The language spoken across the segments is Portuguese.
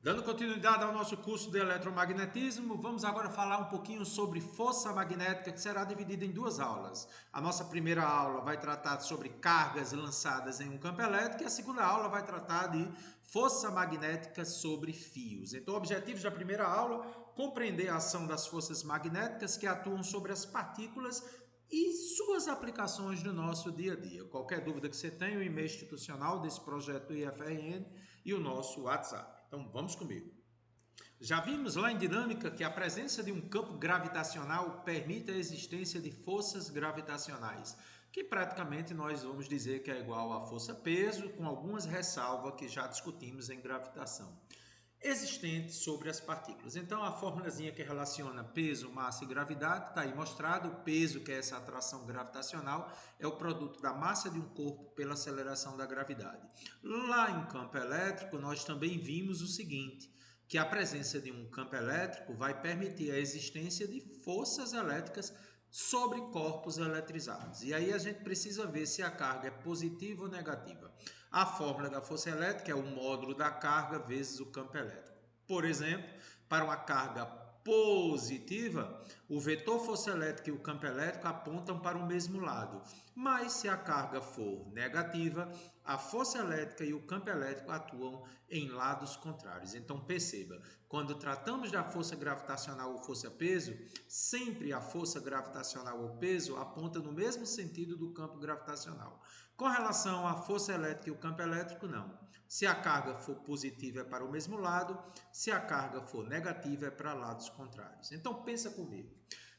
Dando continuidade ao nosso curso de eletromagnetismo, vamos agora falar um pouquinho sobre força magnética, que será dividida em duas aulas. A nossa primeira aula vai tratar sobre cargas lançadas em um campo elétrico e a segunda aula vai tratar de força magnética sobre fios. Então, objetivos da primeira aula, compreender a ação das forças magnéticas que atuam sobre as partículas e suas aplicações no nosso dia a dia. Qualquer dúvida que você tenha, o e-mail institucional desse projeto IFRN e o nosso WhatsApp. Então vamos comigo. Já vimos lá em dinâmica que a presença de um campo gravitacional permite a existência de forças gravitacionais, que praticamente nós vamos dizer que é igual à força-peso, com algumas ressalvas que já discutimos em gravitação existente sobre as partículas. Então, a formulazinha que relaciona peso, massa e gravidade está aí mostrado. O peso, que é essa atração gravitacional, é o produto da massa de um corpo pela aceleração da gravidade. Lá em campo elétrico, nós também vimos o seguinte, que a presença de um campo elétrico vai permitir a existência de forças elétricas sobre corpos eletrizados. E aí a gente precisa ver se a carga é positiva ou negativa. A fórmula da força elétrica é o módulo da carga vezes o campo elétrico. Por exemplo, para uma carga positiva, o vetor força elétrica e o campo elétrico apontam para o mesmo lado. Mas se a carga for negativa, a força elétrica e o campo elétrico atuam em lados contrários. Então perceba, quando tratamos da força gravitacional ou força-peso, sempre a força gravitacional ou peso aponta no mesmo sentido do campo gravitacional. Com relação à força elétrica e o campo elétrico, não. Se a carga for positiva é para o mesmo lado, se a carga for negativa é para lados contrários. Então pensa comigo.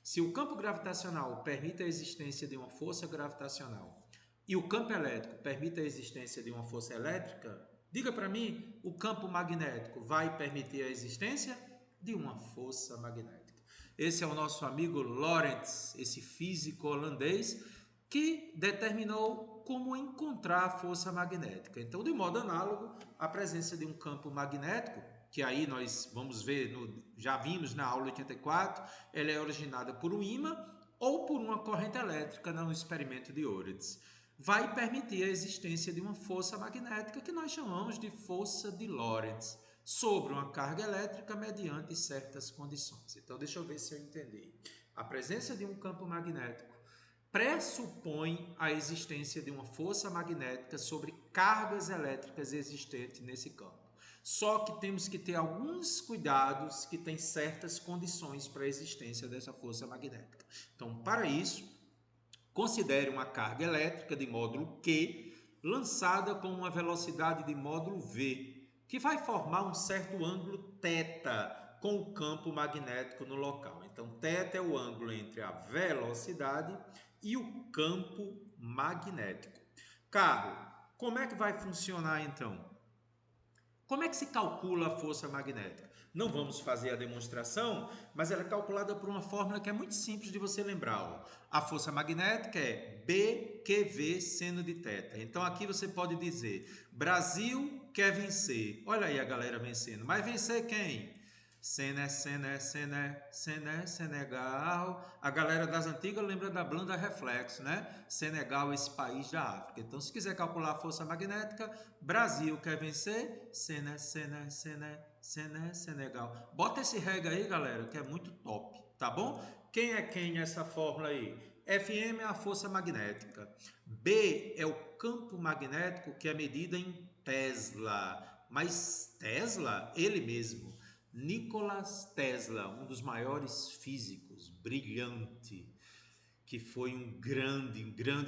Se o campo gravitacional permite a existência de uma força gravitacional e o campo elétrico permite a existência de uma força elétrica, diga para mim, o campo magnético vai permitir a existência de uma força magnética. Esse é o nosso amigo Lorentz, esse físico holandês, que determinou como encontrar a força magnética. Então, de modo análogo, a presença de um campo magnético, que aí nós vamos ver, já vimos na aula 84, ela é originada por um ímã ou por uma corrente elétrica no experimento de Lorentz. Vai permitir a existência de uma força magnética que nós chamamos de força de Lorentz sobre uma carga elétrica mediante certas condições. Então, deixa eu ver se eu entendi. A presença de um campo magnético pressupõe a existência de uma força magnética sobre cargas elétricas existentes nesse campo. Só que temos que ter alguns cuidados que têm certas condições para a existência dessa força magnética. Então, para isso, considere uma carga elétrica de módulo Q lançada com uma velocidade de módulo V, que vai formar um certo ângulo θ com o campo magnético no local. Então, θ é o ângulo entre a velocidade e o campo magnético. Carro, como é que vai funcionar então? Como é que se calcula a força magnética? Não vamos fazer a demonstração, mas ela é calculada por uma fórmula que é muito simples de você lembrar. A força magnética é BQV seno de θ. Então aqui você pode dizer, Brasil quer vencer. Olha aí a galera vencendo. Mas vencer quem? Senegal. A galera das antigas lembra da banda Reflexo, né? Senegal, esse país da África. Então, se quiser calcular a força magnética, Brasil quer vencer, Senegal. Bota esse rega aí, galera, que é muito top, tá bom? Quem é quem nessa fórmula aí? Fm é a força magnética. B é o campo magnético, que é medida em Tesla. Mas Tesla, ele mesmo. Nikola Tesla, um dos maiores físicos, brilhante, que foi um grande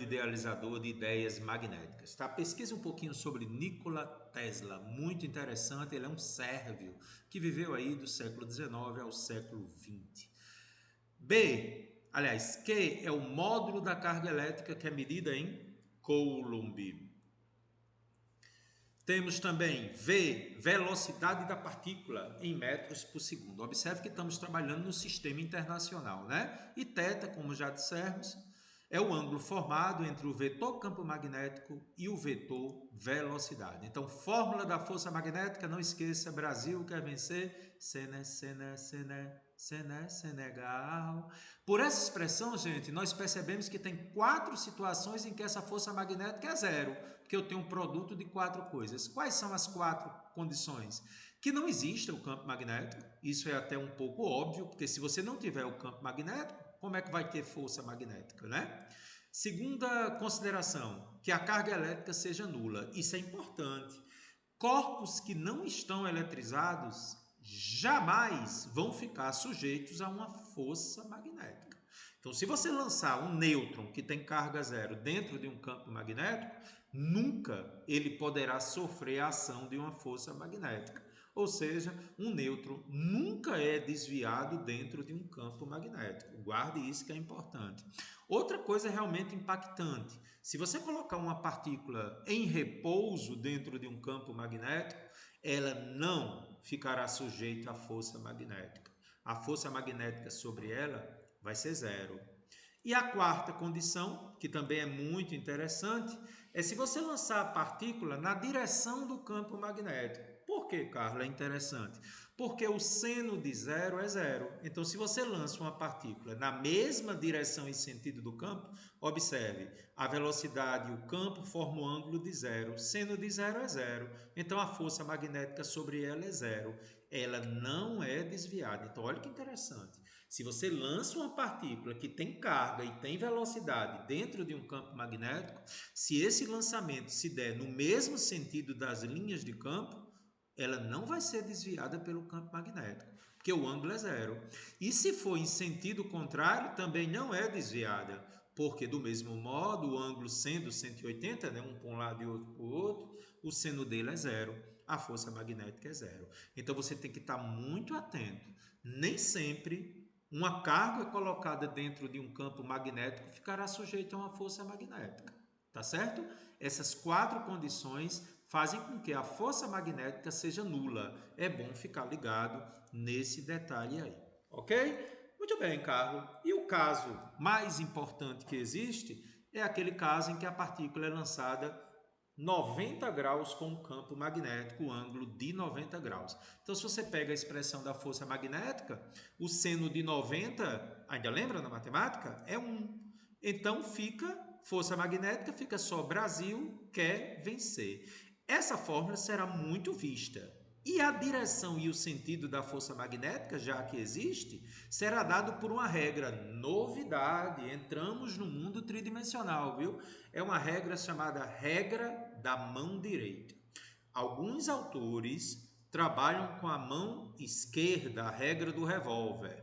idealizador de ideias magnéticas. Tá? Pesquisa um pouquinho sobre Nikola Tesla, muito interessante. Ele é um sérvio que viveu aí do século XIX ao século XX. Q é o módulo da carga elétrica, que é medida em Coulomb. Temos também V, velocidade da partícula em metros por segundo. Observe que estamos trabalhando no sistema internacional, né? E θ, como já dissemos, é o ângulo formado entre o vetor campo magnético e o vetor velocidade. Então, fórmula da força magnética, não esqueça, Brasil quer vencer, Senegal. Por essa expressão, gente, nós percebemos que tem 4 situações em que essa força magnética é zero, porque eu tenho um produto de 4 coisas. Quais são as 4 condições? Que não exista o campo magnético, isso é até um pouco óbvio, porque se você não tiver o campo magnético, como é que vai ter força magnética, né? Segunda consideração, que a carga elétrica seja nula. Isso é importante. Corpos que não estão eletrizados jamais vão ficar sujeitos a uma força magnética. Então, se você lançar um nêutron que tem carga zero dentro de um campo magnético, nunca ele poderá sofrer a ação de uma força magnética. Ou seja, um nêutron nunca é desviado dentro de um campo magnético. Guarde isso que é importante. Outra coisa realmente impactante, se você colocar uma partícula em repouso dentro de um campo magnético, ela não ficará sujeita à força magnética. A força magnética sobre ela vai ser zero. E a quarta condição, que também é muito interessante, é se você lançar a partícula na direção do campo magnético. Por que, Carlos, é interessante? Porque o seno de zero é zero. Então, se você lança uma partícula na mesma direção e sentido do campo, observe, a velocidade e o campo formam um ângulo de zero. Seno de zero é zero. Então, a força magnética sobre ela é zero. Ela não é desviada. Então, olha que interessante. Se você lança uma partícula que tem carga e tem velocidade dentro de um campo magnético, se esse lançamento se der no mesmo sentido das linhas de campo, ela não vai ser desviada pelo campo magnético, porque o ângulo é zero. E se for em sentido contrário, também não é desviada, porque do mesmo modo, o ângulo sendo 180, né, um para um lado e outro para o outro, o seno dele é zero, a força magnética é zero. Então você tem que estar muito atento. Nem sempre uma carga colocada dentro de um campo magnético ficará sujeita a uma força magnética, tá certo? Essas quatro condições fazem com que a força magnética seja nula. É bom ficar ligado nesse detalhe aí, ok? Muito bem, Carlos. E o caso mais importante que existe é aquele caso em que a partícula é lançada 90 graus com um campo magnético, o ângulo de 90 graus. Então, se você pega a expressão da força magnética, o seno de 90, ainda lembra na matemática? É 1. Então, força magnética, fica só Brasil quer vencer. Essa fórmula será muito vista. E a direção e o sentido da força magnética, já que existe, será dado por uma regra. Novidade, entramos no mundo tridimensional, viu? É uma regra chamada regra da mão direita. Alguns autores trabalham com a mão esquerda, a regra do revólver.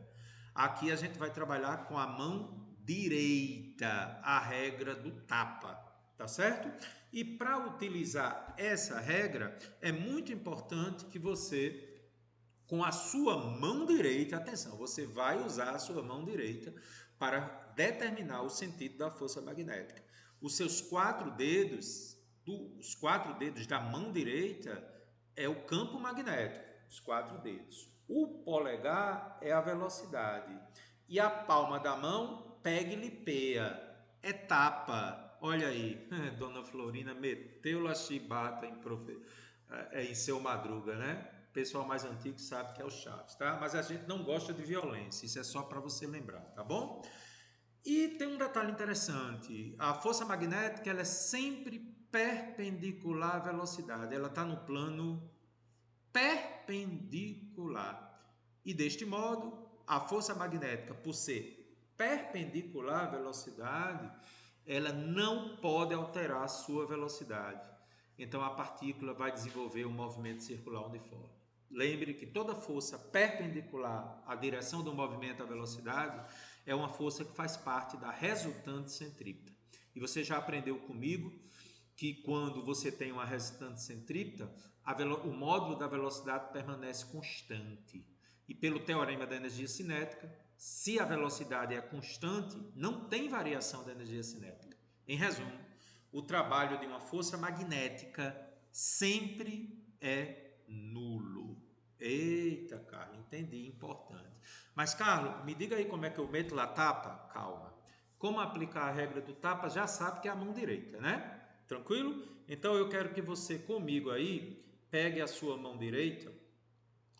Aqui a gente vai trabalhar com a mão direita, a regra do tapa, tá certo? E para utilizar essa regra, é muito importante que você, com a sua mão direita, atenção, você vai usar a sua mão direita para determinar o sentido da força magnética. Os seus os 4 dedos da mão direita é o campo magnético, os 4 dedos. O polegar é a velocidade. E a palma da mão, pega e lipeia, é tapa. Olha aí, Dona Florina meteu a chibata em seu Madruga, né? O pessoal mais antigo sabe que é o Chaves, tá? Mas a gente não gosta de violência, isso é só para você lembrar, tá bom? E tem um detalhe interessante, a força magnética ela é sempre perpendicular à velocidade, ela está no plano perpendicular. E deste modo, a força magnética, por ser perpendicular à velocidade, ela não pode alterar a sua velocidade. Então a partícula vai desenvolver um movimento circular uniforme. Lembre que toda força perpendicular à direção do movimento à velocidade é uma força que faz parte da resultante centrípeta. E você já aprendeu comigo que quando você tem uma resultante centrípeta, o módulo da velocidade permanece constante. E pelo teorema da energia cinética, se a velocidade é constante, não tem variação da energia cinética. Em resumo, o trabalho de uma força magnética sempre é nulo. Eita, Carlos, entendi, importante. Mas, Carlos, me diga aí como é que eu meto lá tapa? Calma. Como aplicar a regra do tapa, já sabe que é a mão direita, né? Tranquilo? Então eu quero que você comigo aí pegue a sua mão direita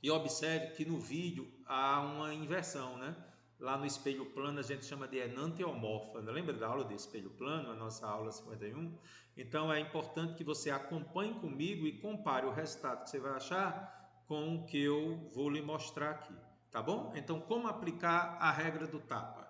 e observe que no vídeo há uma inversão, né? Lá no espelho plano a gente chama de enantiomorfa. Lembra da aula de espelho plano, a nossa aula 51? Então é importante que você acompanhe comigo e compare o resultado que você vai achar com o que eu vou lhe mostrar aqui, tá bom? Então, como aplicar a regra do tapa?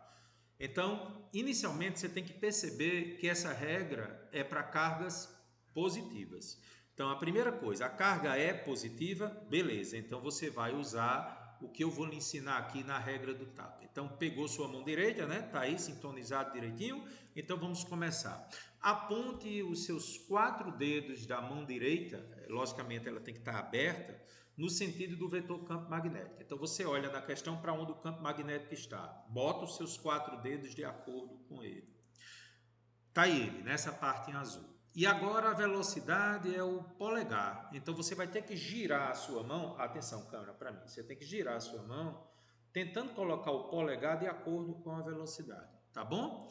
Então, inicialmente você tem que perceber que essa regra é para cargas positivas. Então, a primeira coisa, a carga é positiva, beleza. Então, você vai usar o que eu vou lhe ensinar aqui na regra do tapa. Então, pegou sua mão direita, né? Tá aí sintonizado direitinho. Então, vamos começar. Aponte os seus 4 dedos da mão direita, logicamente ela tem que estar aberta, no sentido do vetor campo magnético. Então você olha na questão para onde o campo magnético está. Bota os seus 4 dedos de acordo com ele. Está ele, nessa parte em azul. E agora a velocidade é o polegar. Então você vai ter que girar a sua mão. Atenção, câmera, para mim. Você tem que girar a sua mão tentando colocar o polegar de acordo com a velocidade. Tá bom?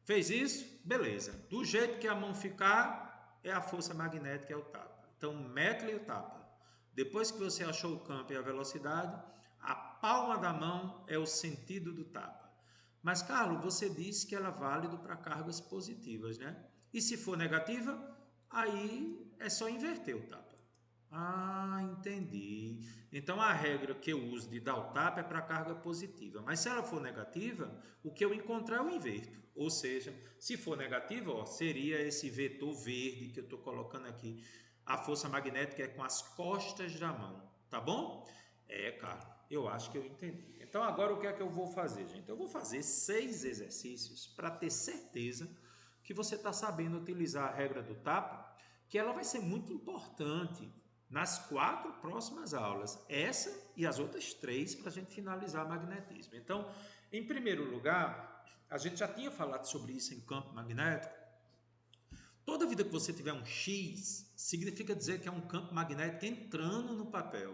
Fez isso? Beleza. Do jeito que a mão ficar, é a força magnética, é o tapa. Então mete-lhe o tapa. Depois que você achou o campo e a velocidade, a palma da mão é o sentido do tapa. Mas, Carlos, você disse que ela é válido para cargas positivas, né? E se for negativa, aí é só inverter o tapa. Ah, entendi. Então a regra que eu uso de dar o tapa é para carga positiva. Mas se ela for negativa, o que eu encontrar eu inverto. Ou seja, se for negativa, ó, seria esse vetor verde que eu estou colocando aqui. A força magnética é com as costas da mão, tá bom? É, Carlos, eu acho que eu entendi. Então agora o que é que eu vou fazer, gente? Eu vou fazer 6 exercícios para ter certeza que você está sabendo utilizar a regra do tapa, que ela vai ser muito importante nas 4 próximas aulas. Essa e as outras 3 para a gente finalizar magnetismo. Então, em primeiro lugar, a gente já tinha falado sobre isso em campo magnético. Toda vida que você tiver um X, significa dizer que é um campo magnético entrando no papel.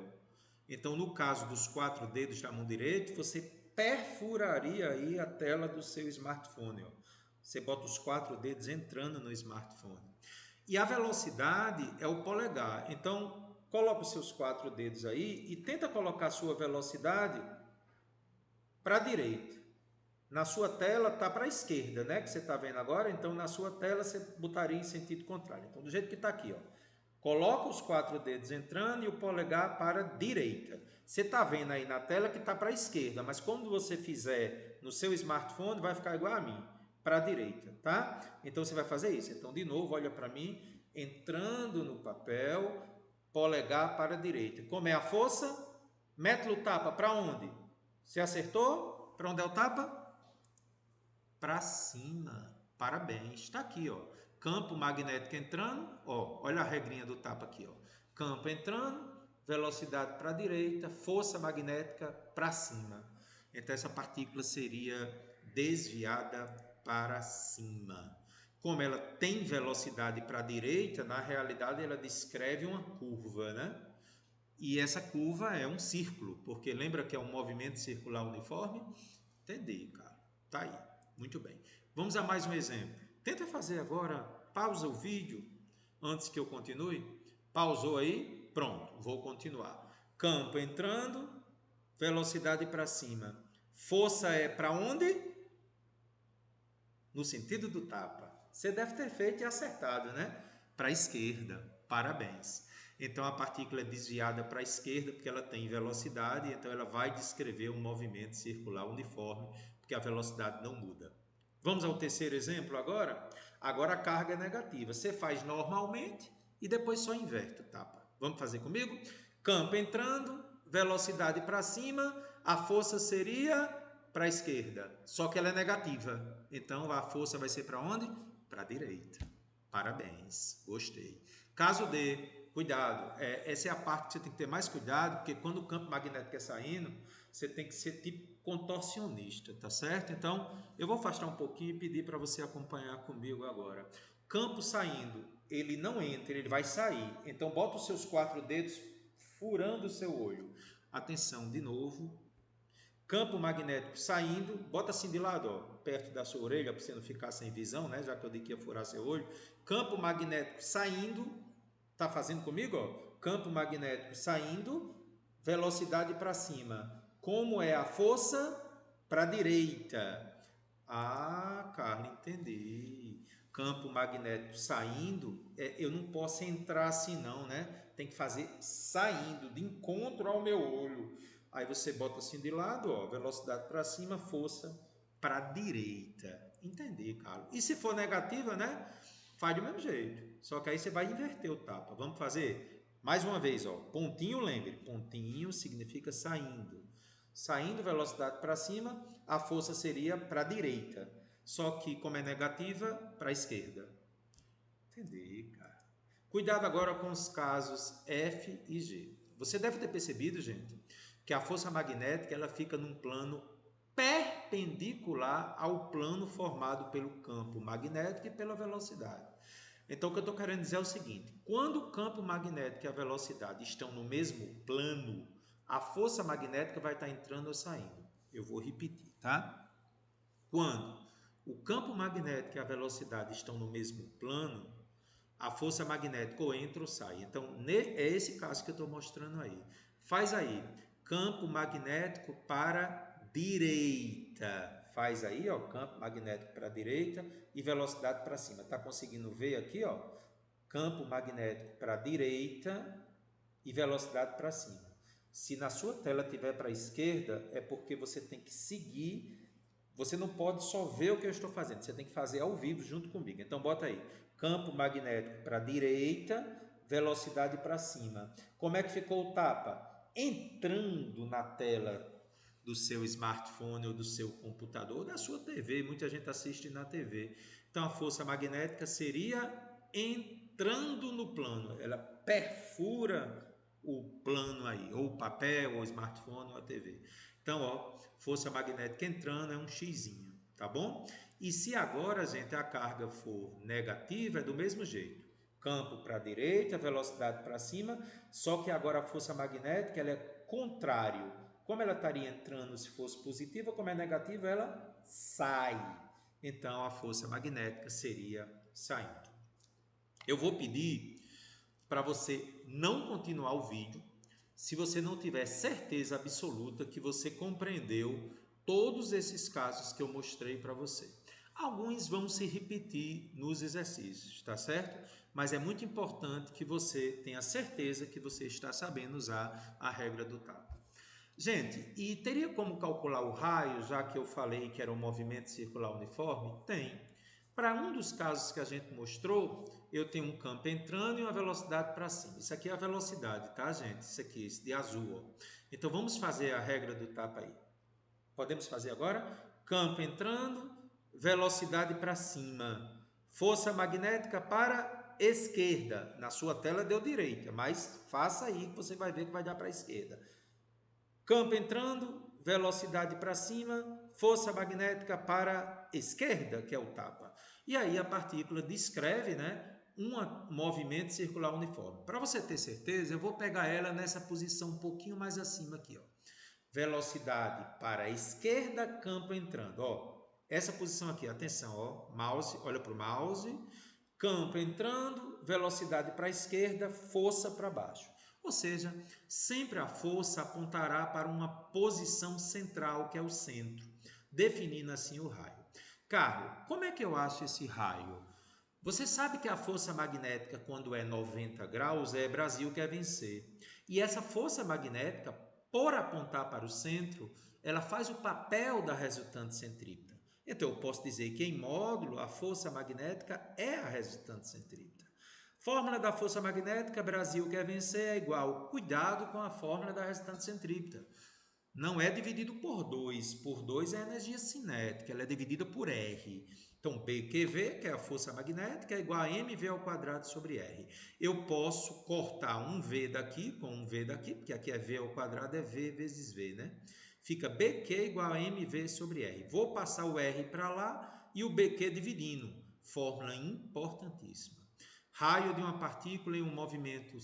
Então, no caso dos 4 dedos da mão direita, você perfuraria aí a tela do seu smartphone. Ó. Você bota os 4 dedos entrando no smartphone. E a velocidade é o polegar. Então, coloca os seus 4 dedos aí e tenta colocar a sua velocidade para a direita. Na sua tela está para a esquerda, né? Que você está vendo agora. Então, na sua tela, você botaria em sentido contrário. Então, do jeito que está aqui, ó. Coloca os 4 dedos entrando e o polegar para a direita. Você está vendo aí na tela que está para a esquerda, mas quando você fizer no seu smartphone, vai ficar igual a mim, para a direita, tá? Então, você vai fazer isso. Então, de novo, olha para mim, entrando no papel, polegar para a direita. Como é a força? Mete o tapa para onde? Você acertou? Para onde é o tapa? Para cima. Parabéns. Está aqui, ó. Campo magnético entrando, ó. Olha a regrinha do tapa aqui, ó. Campo entrando, velocidade para a direita, força magnética para cima. Então essa partícula seria desviada para cima. Como ela tem velocidade para a direita, na realidade ela descreve uma curva, né? E essa curva é um círculo, porque lembra que é um movimento circular uniforme? Entendi, cara. Tá aí. Muito bem. Vamos a mais um exemplo. Tenta fazer agora, pausa o vídeo antes que eu continue. Pausou aí? Pronto, vou continuar. Campo entrando, velocidade para cima. Força é para onde? No sentido do tapa. Você deve ter feito e acertado, né? Para a esquerda. Parabéns. Então a partícula é desviada para a esquerda porque ela tem velocidade, então ela vai descrever um movimento circular uniforme, porque a velocidade não muda. Vamos ao terceiro exemplo agora? Agora a carga é negativa. Você faz normalmente e depois só inverte o tapa. Vamos fazer comigo? Campo entrando, velocidade para cima, a força seria para a esquerda, só que ela é negativa. Então a força vai ser para onde? Para a direita. Parabéns, gostei. Caso D, cuidado, essa é a parte que você tem que ter mais cuidado, porque quando o campo magnético é saindo, você tem que ser tipo contorcionista, tá certo? Então, eu vou afastar um pouquinho e pedir para você acompanhar comigo agora. Campo saindo, ele não entra, ele vai sair. Então, bota os seus 4 dedos furando o seu olho. Atenção, de novo. Campo magnético saindo, bota assim de lado, ó, perto da sua orelha, para você não ficar sem visão, né? Já que eu disse que ia furar seu olho. Campo magnético saindo, tá fazendo comigo, ó? Campo magnético saindo, velocidade para cima. Como é a força? Para a direita. Ah, Carlos, entendi. Campo magnético saindo, eu não posso entrar assim não, né? tem que fazer saindo, de encontro ao meu olho. Aí você bota assim de lado, ó, velocidade para cima, força para a direita. Entender, Carlos. E se for negativa, né? Faz do mesmo jeito. Só que aí você vai inverter o tapa. Vamos fazer mais uma vez, ó. Pontinho, lembre. Pontinho significa saindo. Saindo, velocidade para cima, a força seria para a direita. Só que, como é negativa, para a esquerda. Entender, cara. Cuidado agora com os casos F e G. Você deve ter percebido, gente, que a força magnética ela fica num plano perpendicular ao plano formado pelo campo magnético e pela velocidade. Então, o que eu estou querendo dizer é o seguinte: quando o campo magnético e a velocidade estão no mesmo plano, a força magnética vai estar entrando ou saindo. Eu vou repetir, tá? Quando o campo magnético e a velocidade estão no mesmo plano, a força magnética ou entra ou sai. Então, é esse caso que eu estou mostrando aí. Faz aí, campo magnético para direita. Faz aí, ó, campo magnético para direita e velocidade para cima. Tá conseguindo ver aqui, ó? Campo magnético para direita e velocidade para cima. Se na sua tela tiver para a esquerda, é porque você tem que seguir. Você não pode só ver o que eu estou fazendo, você tem que fazer ao vivo junto comigo. Então, bota aí, campo magnético para a direita, velocidade para cima. Como é que ficou o tapa? Entrando na tela do seu smartphone ou do seu computador, ou da sua TV, muita gente assiste na TV. Então, a força magnética seria entrando no plano, ela perfura o plano aí, ou o papel, ou o smartphone, ou a TV. Então, ó, força magnética entrando é um xizinho, tá bom? E se agora, gente, a carga for negativa, é do mesmo jeito. Campo para a direita, velocidade para cima, só que agora a força magnética ela é contrário. Como ela estaria entrando se fosse positiva, como é negativa, ela sai. Então, a força magnética seria saindo. Eu vou pedir para você não continuar o vídeo se você não tiver certeza absoluta que você compreendeu todos esses casos que eu mostrei para você. Alguns vão se repetir nos exercícios, tá certo? Mas é muito importante que você tenha certeza que você está sabendo usar a regra do tapa. Gente, e teria como calcular o raio, já que eu falei que era um movimento circular uniforme? Tem. Para um dos casos que a gente mostrou, eu tenho um campo entrando e uma velocidade para cima. Isso aqui é a velocidade, tá, gente? Isso aqui, esse de azul. Ó. Então, vamos fazer a regra do tapa aí. Podemos fazer agora? Campo entrando, velocidade para cima. Força magnética para esquerda. Na sua tela deu direita, mas faça aí que você vai ver que vai dar para a esquerda. Campo entrando, velocidade para cima, força magnética para a esquerda, que é o tapa. E aí a partícula descreve, né, um movimento circular uniforme. Para você ter certeza, eu vou pegar ela nessa posição um pouquinho mais acima aqui, ó. Velocidade para a esquerda, campo entrando, ó. Essa posição aqui, atenção, ó, mouse, olha para o mouse, campo entrando, velocidade para a esquerda, força para baixo. Ou seja, sempre a força apontará para uma posição central, que é o centro, definindo assim o raio. Carlos, como é que eu acho esse raio? Você sabe que a força magnética, quando é 90 graus, é Brasil quer vencer. E essa força magnética, por apontar para o centro, ela faz o papel da resultante centrípeta. Então, eu posso dizer que em módulo, a força magnética é a resultante centrípeta. Fórmula da força magnética, Brasil quer vencer, é igual. Cuidado com a fórmula da resultante centrípeta. Não é dividido por 2. Por 2 é a energia cinética, ela é dividida por R. Então, BQV, que é a força magnética, é igual a mv ao quadrado sobre R. Eu posso cortar um V daqui com um V daqui, porque aqui é V ao quadrado, é V vezes V, né? Fica BQ igual a mv sobre R. Vou passar o R para lá e o BQ dividindo. Fórmula importantíssima. Raio de uma partícula em um movimento,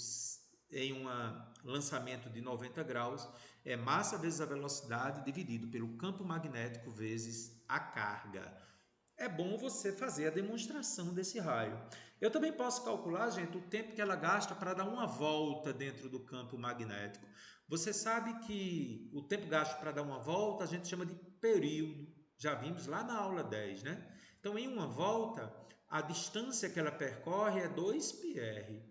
em um lançamento de 90 graus, é massa vezes a velocidade dividido pelo campo magnético vezes a carga. É bom você fazer a demonstração desse raio. Eu também posso calcular, gente, o tempo que ela gasta para dar uma volta dentro do campo magnético. Você sabe que o tempo gasto para dar uma volta a gente chama de período. Já vimos lá na aula 10, né? Então, em uma volta, a distância que ela percorre é 2πr.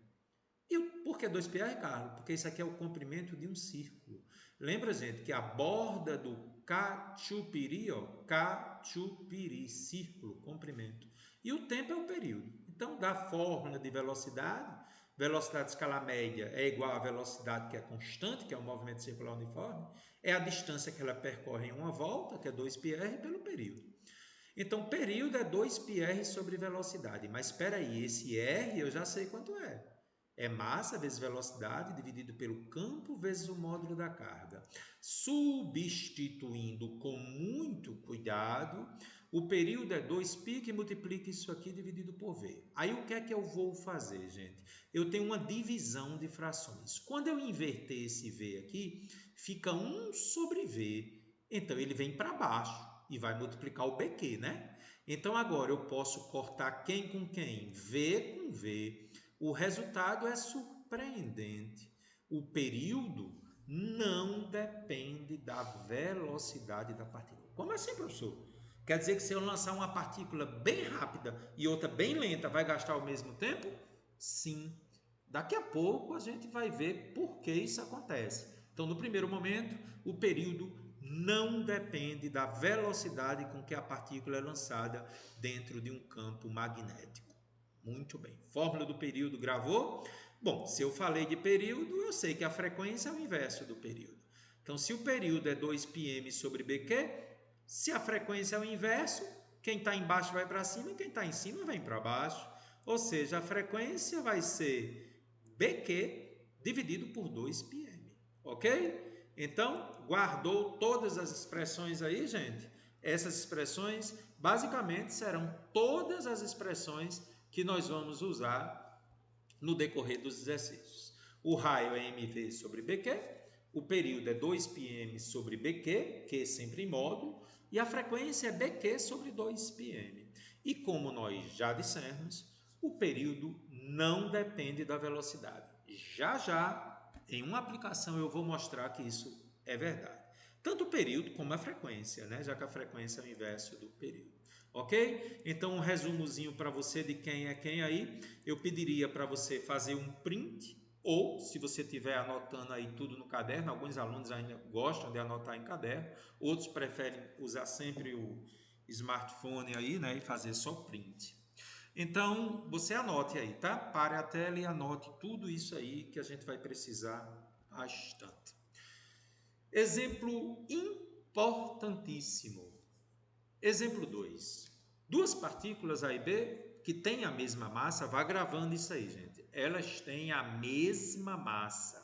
E Por que 2πr, Carlos? Porque isso aqui é o comprimento de um círculo. Lembra, gente, que a borda do cachupiri, ó, cachupiri, círculo, comprimento. E o tempo é o período. Então, da fórmula de velocidade escalar média é igual à velocidade que é constante, que é o movimento circular uniforme, é a distância que ela percorre em uma volta, que é 2πr, pelo período. Então, período é 2πr sobre velocidade. Mas espera aí, esse r eu já sei quanto é. É massa vezes velocidade dividido pelo campo vezes o módulo da carga. Substituindo com muito cuidado, o período é 2π que multiplica isso aqui dividido por v. Aí o que é que eu vou fazer, gente? Eu tenho uma divisão de frações. Quando eu inverter esse v aqui, fica 1 sobre v. Então ele vem para baixo e vai multiplicar o BQ, né? Então agora eu posso cortar quem com quem? V com v. O resultado é surpreendente. O período não depende da velocidade da partícula. Como assim, professor? Quer dizer que se eu lançar uma partícula bem rápida e outra bem lenta, vai gastar o mesmo tempo? Sim. Daqui a pouco a gente vai ver por que isso acontece. Então, no primeiro momento, o período não depende da velocidade com que a partícula é lançada dentro de um campo magnético. Muito bem. Fórmula do período, gravou? Bom, se eu falei de período, eu sei que a frequência é o inverso do período. Então, se o período é 2πm sobre BQ, se a frequência é o inverso, quem está embaixo vai para cima e quem está em cima vem para baixo. Ou seja, a frequência vai ser BQ dividido por 2πm. Ok? Então, guardou todas as expressões aí, gente? Essas expressões, basicamente, serão todas as expressões que nós vamos usar no decorrer dos exercícios. O raio é mv sobre bq, o período é 2πm sobre bq, que é sempre em módulo, e a frequência é bq sobre 2πm. E como nós já dissemos, o período não depende da velocidade. Já, em uma aplicação, eu vou mostrar que isso é verdade. Tanto o período como a frequência, né? Já que a frequência é o inverso do período. Ok? Então, um resumozinho para você de quem é quem aí. Eu pediria para você fazer um print ou, se você estiver anotando aí tudo no caderno, alguns alunos ainda gostam de anotar em caderno, outros preferem usar sempre o smartphone aí, né? E fazer só print. Então, você anote aí, tá? Pare a tela e anote tudo isso aí que a gente vai precisar bastante. Exemplo importantíssimo. Exemplo 2. Duas partículas A e B que têm a mesma massa, vá gravando isso aí, gente. Elas têm a mesma massa.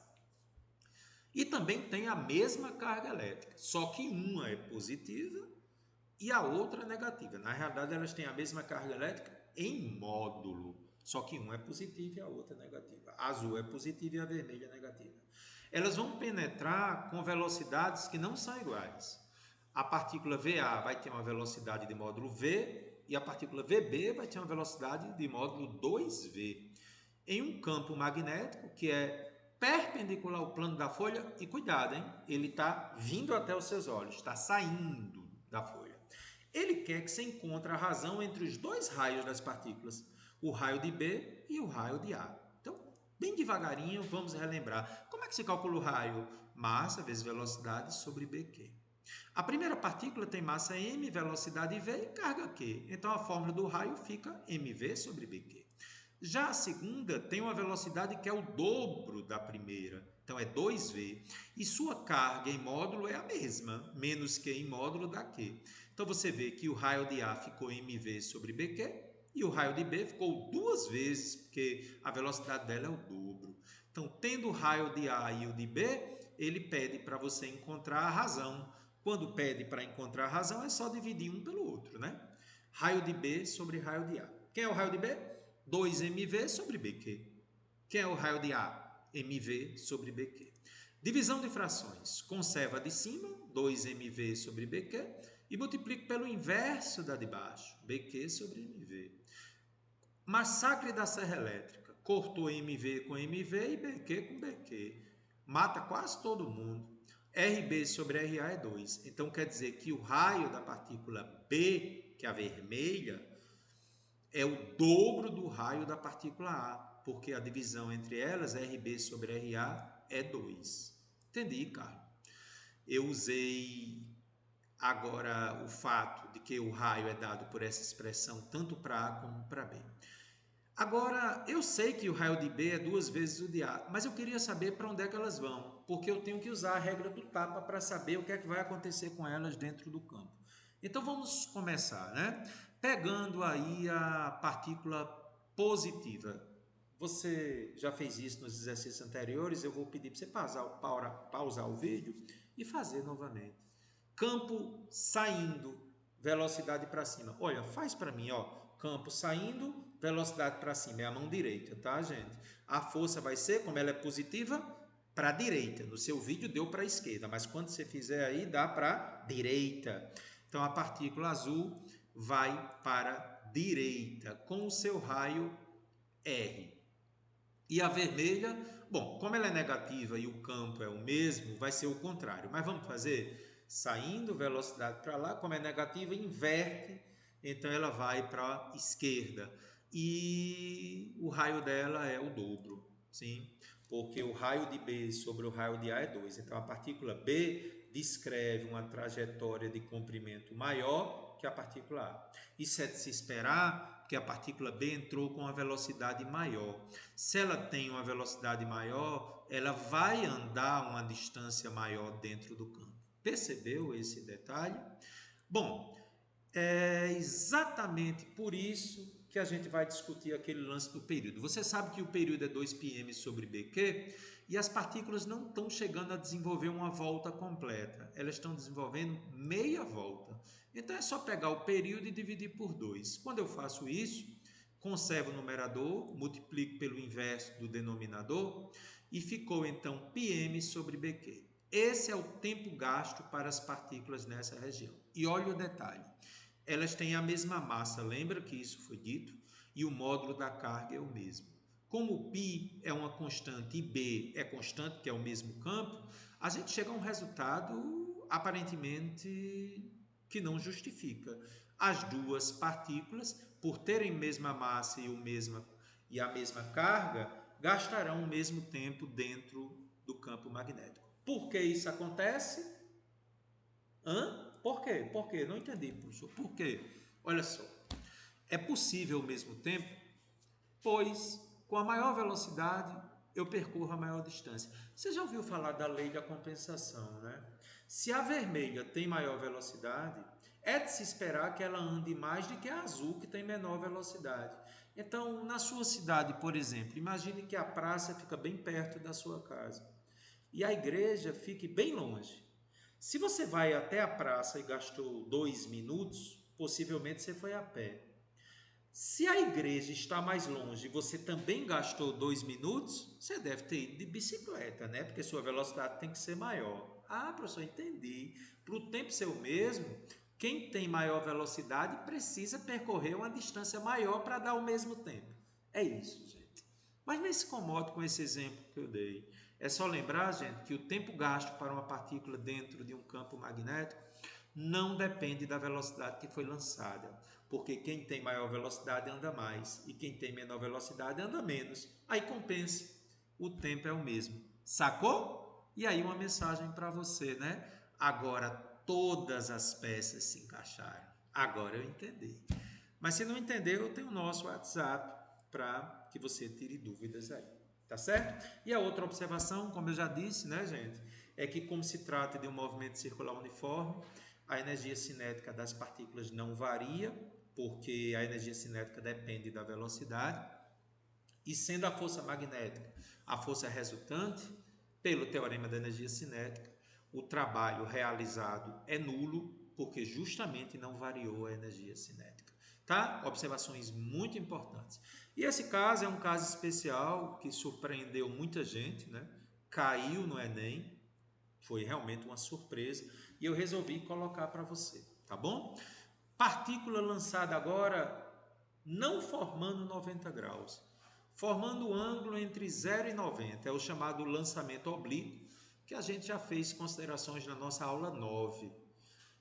E também têm a mesma carga elétrica, só que uma é positiva e a outra é negativa. Na realidade, elas têm a mesma carga elétrica em módulo, só que uma é positiva e a outra é negativa. A azul é positiva e a vermelha é negativa. Elas vão penetrar com velocidades que não são iguais. A partícula VA vai ter uma velocidade de módulo V e a partícula VB vai ter uma velocidade de módulo 2V. Em um campo magnético que é perpendicular ao plano da folha, e cuidado, hein? Ele está vindo até os seus olhos, está saindo da folha. Ele quer que você encontre a razão entre os dois raios das partículas, o raio de B e o raio de A. Então, bem devagarinho, vamos relembrar. Como é que se calcula o raio? Massa vezes velocidade sobre BQ. A primeira partícula tem massa m, velocidade v e carga q. Então, a fórmula do raio fica mv sobre bq. Já a segunda tem uma velocidade que é o dobro da primeira, então é 2v. E sua carga em módulo é a mesma, menos q em módulo dá q. Então, você vê que o raio de A ficou mv sobre bq e o raio de B ficou duas vezes, porque a velocidade dela é o dobro. Então, tendo o raio de A e o de B, ele pede para você encontrar a razão. Quando pede para encontrar a razão, é só dividir um pelo outro, né? Raio de B sobre raio de A. Quem é o raio de B? 2mv sobre bq. Quem é o raio de A? mv sobre bq. Divisão de frações. Conserva a de cima, 2mv sobre bq, e multiplico pelo inverso da de baixo, bq sobre mv. Massacre da serra elétrica. Cortou mv com mv e bq com bq. Mata quase todo mundo. RB sobre RA é 2. Então, quer dizer que o raio da partícula B, que é a vermelha, é o dobro do raio da partícula A. porque a divisão entre elas, RB sobre RA, é 2. Entendi, Carlos. Eu usei agora o fato de que o raio é dado por essa expressão tanto para A como para B. Agora, eu sei que o raio de B é 2 vezes o de A, mas eu queria saber para onde é que elas vão, porque eu tenho que usar a regra do tapa para saber o que é que vai acontecer com elas dentro do campo. Então vamos começar, né? Pegando aí a partícula positiva. Você já fez isso nos exercícios anteriores, eu vou pedir para você pausar o vídeo e fazer novamente. Campo saindo, velocidade para cima. Olha, faz para mim, ó. Campo saindo, velocidade para cima. É a mão direita, tá, gente? A força vai ser, como ela é positiva, para a direita. No seu vídeo deu para a esquerda, mas quando você fizer aí, dá para a direita. Então, a partícula azul vai para a direita, com o seu raio R. E a vermelha, bom, como ela é negativa e o campo é o mesmo, vai ser o contrário. Mas vamos fazer saindo, velocidade para lá, como é negativa, inverte, então ela vai para a esquerda. E o raio dela é o dobro, sim? Porque o raio de B sobre o raio de A é 2. Então a partícula B descreve uma trajetória de comprimento maior que a partícula A. Isso é de se esperar, porque a partícula B entrou com uma velocidade maior. Se ela tem uma velocidade maior, ela vai andar uma distância maior dentro do campo. Percebeu esse detalhe? Bom, é exatamente por isso que a gente vai discutir aquele lance do período. Você sabe que o período é 2πm sobre BQ e as partículas não estão chegando a desenvolver uma volta completa. Elas estão desenvolvendo meia volta. Então é só pegar o período e dividir por 2. Quando eu faço isso, conservo o numerador, multiplico pelo inverso do denominador e ficou então πm sobre BQ. Esse é o tempo gasto para as partículas nessa região. E olha o detalhe. Elas têm a mesma massa, lembra que isso foi dito? E o módulo da carga é o mesmo. Como π é uma constante e b é constante, que é o mesmo campo, a gente chega a um resultado aparentemente que não justifica. As duas partículas, por terem mesma massa e a mesma carga, gastarão o mesmo tempo dentro do campo magnético. Por que isso acontece? Por quê? Por quê? Não entendi, professor. Por quê? Olha só. É possível ao mesmo tempo, pois com a maior velocidade eu percorro a maior distância. Você já ouviu falar da lei da compensação, né? Se a vermelha tem maior velocidade, é de se esperar que ela ande mais do que a azul, que tem menor velocidade. Então, na sua cidade, por exemplo, imagine que a praça fica bem perto da sua casa e a igreja fique bem longe. Se você vai até a praça e gastou 2 minutos, possivelmente você foi a pé. Se a igreja está mais longe e você também gastou 2 minutos, você deve ter ido de bicicleta, né? Porque sua velocidade tem que ser maior. Ah, professor, entendi. Para o tempo ser o mesmo, quem tem maior velocidade precisa percorrer uma distância maior para dar o mesmo tempo. É isso, gente. Mas não se incomode com esse exemplo que eu dei. É só lembrar, gente, que o tempo gasto para uma partícula dentro de um campo magnético não depende da velocidade que foi lançada, porque quem tem maior velocidade anda mais e quem tem menor velocidade anda menos. Aí compensa, o tempo é o mesmo. Sacou? E aí uma mensagem para você, né? Agora todas as peças se encaixaram. Agora eu entendi. Mas se não entendeu, eu tenho o nosso WhatsApp para que você tire dúvidas aí. Tá certo? E a outra observação, como eu já disse, né, gente, é que como se trata de um movimento circular uniforme, a energia cinética das partículas não varia, porque a energia cinética depende da velocidade, e sendo a força magnética a força resultante, pelo teorema da energia cinética, o trabalho realizado é nulo, porque justamente não variou a energia cinética. Tá? Observações muito importantes. E esse caso é um caso especial que surpreendeu muita gente, né? Caiu no Enem, foi realmente uma surpresa e eu resolvi colocar para você, tá bom? Partícula lançada agora não formando 90 graus, formando o ângulo entre 0 e 90, é o chamado lançamento oblíquo, que a gente já fez considerações na nossa aula 9.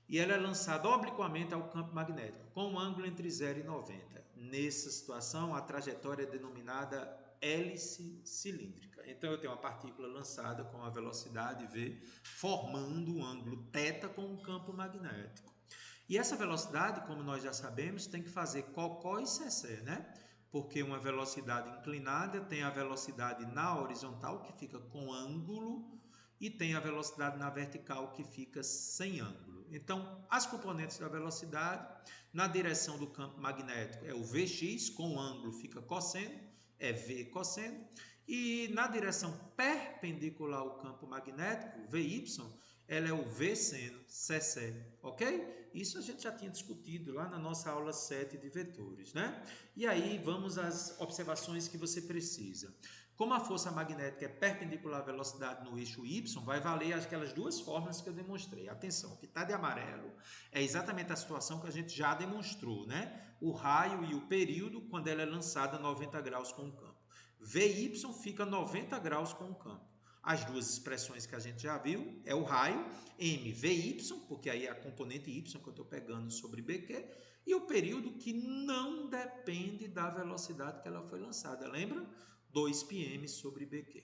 E ela é lançada obliquamente ao campo magnético, com um ângulo entre 0 e 90. Nessa situação, a trajetória é denominada hélice cilíndrica. Então eu tenho uma partícula lançada com a velocidade v, formando um ângulo θ com um campo magnético. E essa velocidade, como nós já sabemos, tem que fazer cocó e cc, né? Porque uma velocidade inclinada tem a velocidade na horizontal, que fica com ângulo, e tem a velocidade na vertical, que fica sem ângulo. Então, as componentes da velocidade, na direção do campo magnético é o Vx, com ângulo fica cosseno, é V cosseno, e na direção perpendicular ao campo magnético, Vy, ela é o V seno cc, ok? Isso a gente já tinha discutido lá na nossa aula 7 de vetores, né? E aí vamos às observações que você precisa. Como a força magnética é perpendicular à velocidade no eixo y, vai valer aquelas duas fórmulas que eu demonstrei. Atenção, o que está de amarelo é exatamente a situação que a gente já demonstrou, né? O raio e o período quando ela é lançada 90 graus com o campo. Vy fica 90 graus com o campo. As duas expressões que a gente já viu é o raio, mvy, porque aí é a componente y que eu estou pegando sobre bq, e o período que não depende da velocidade que ela foi lançada, lembra? 2πm sobre bq.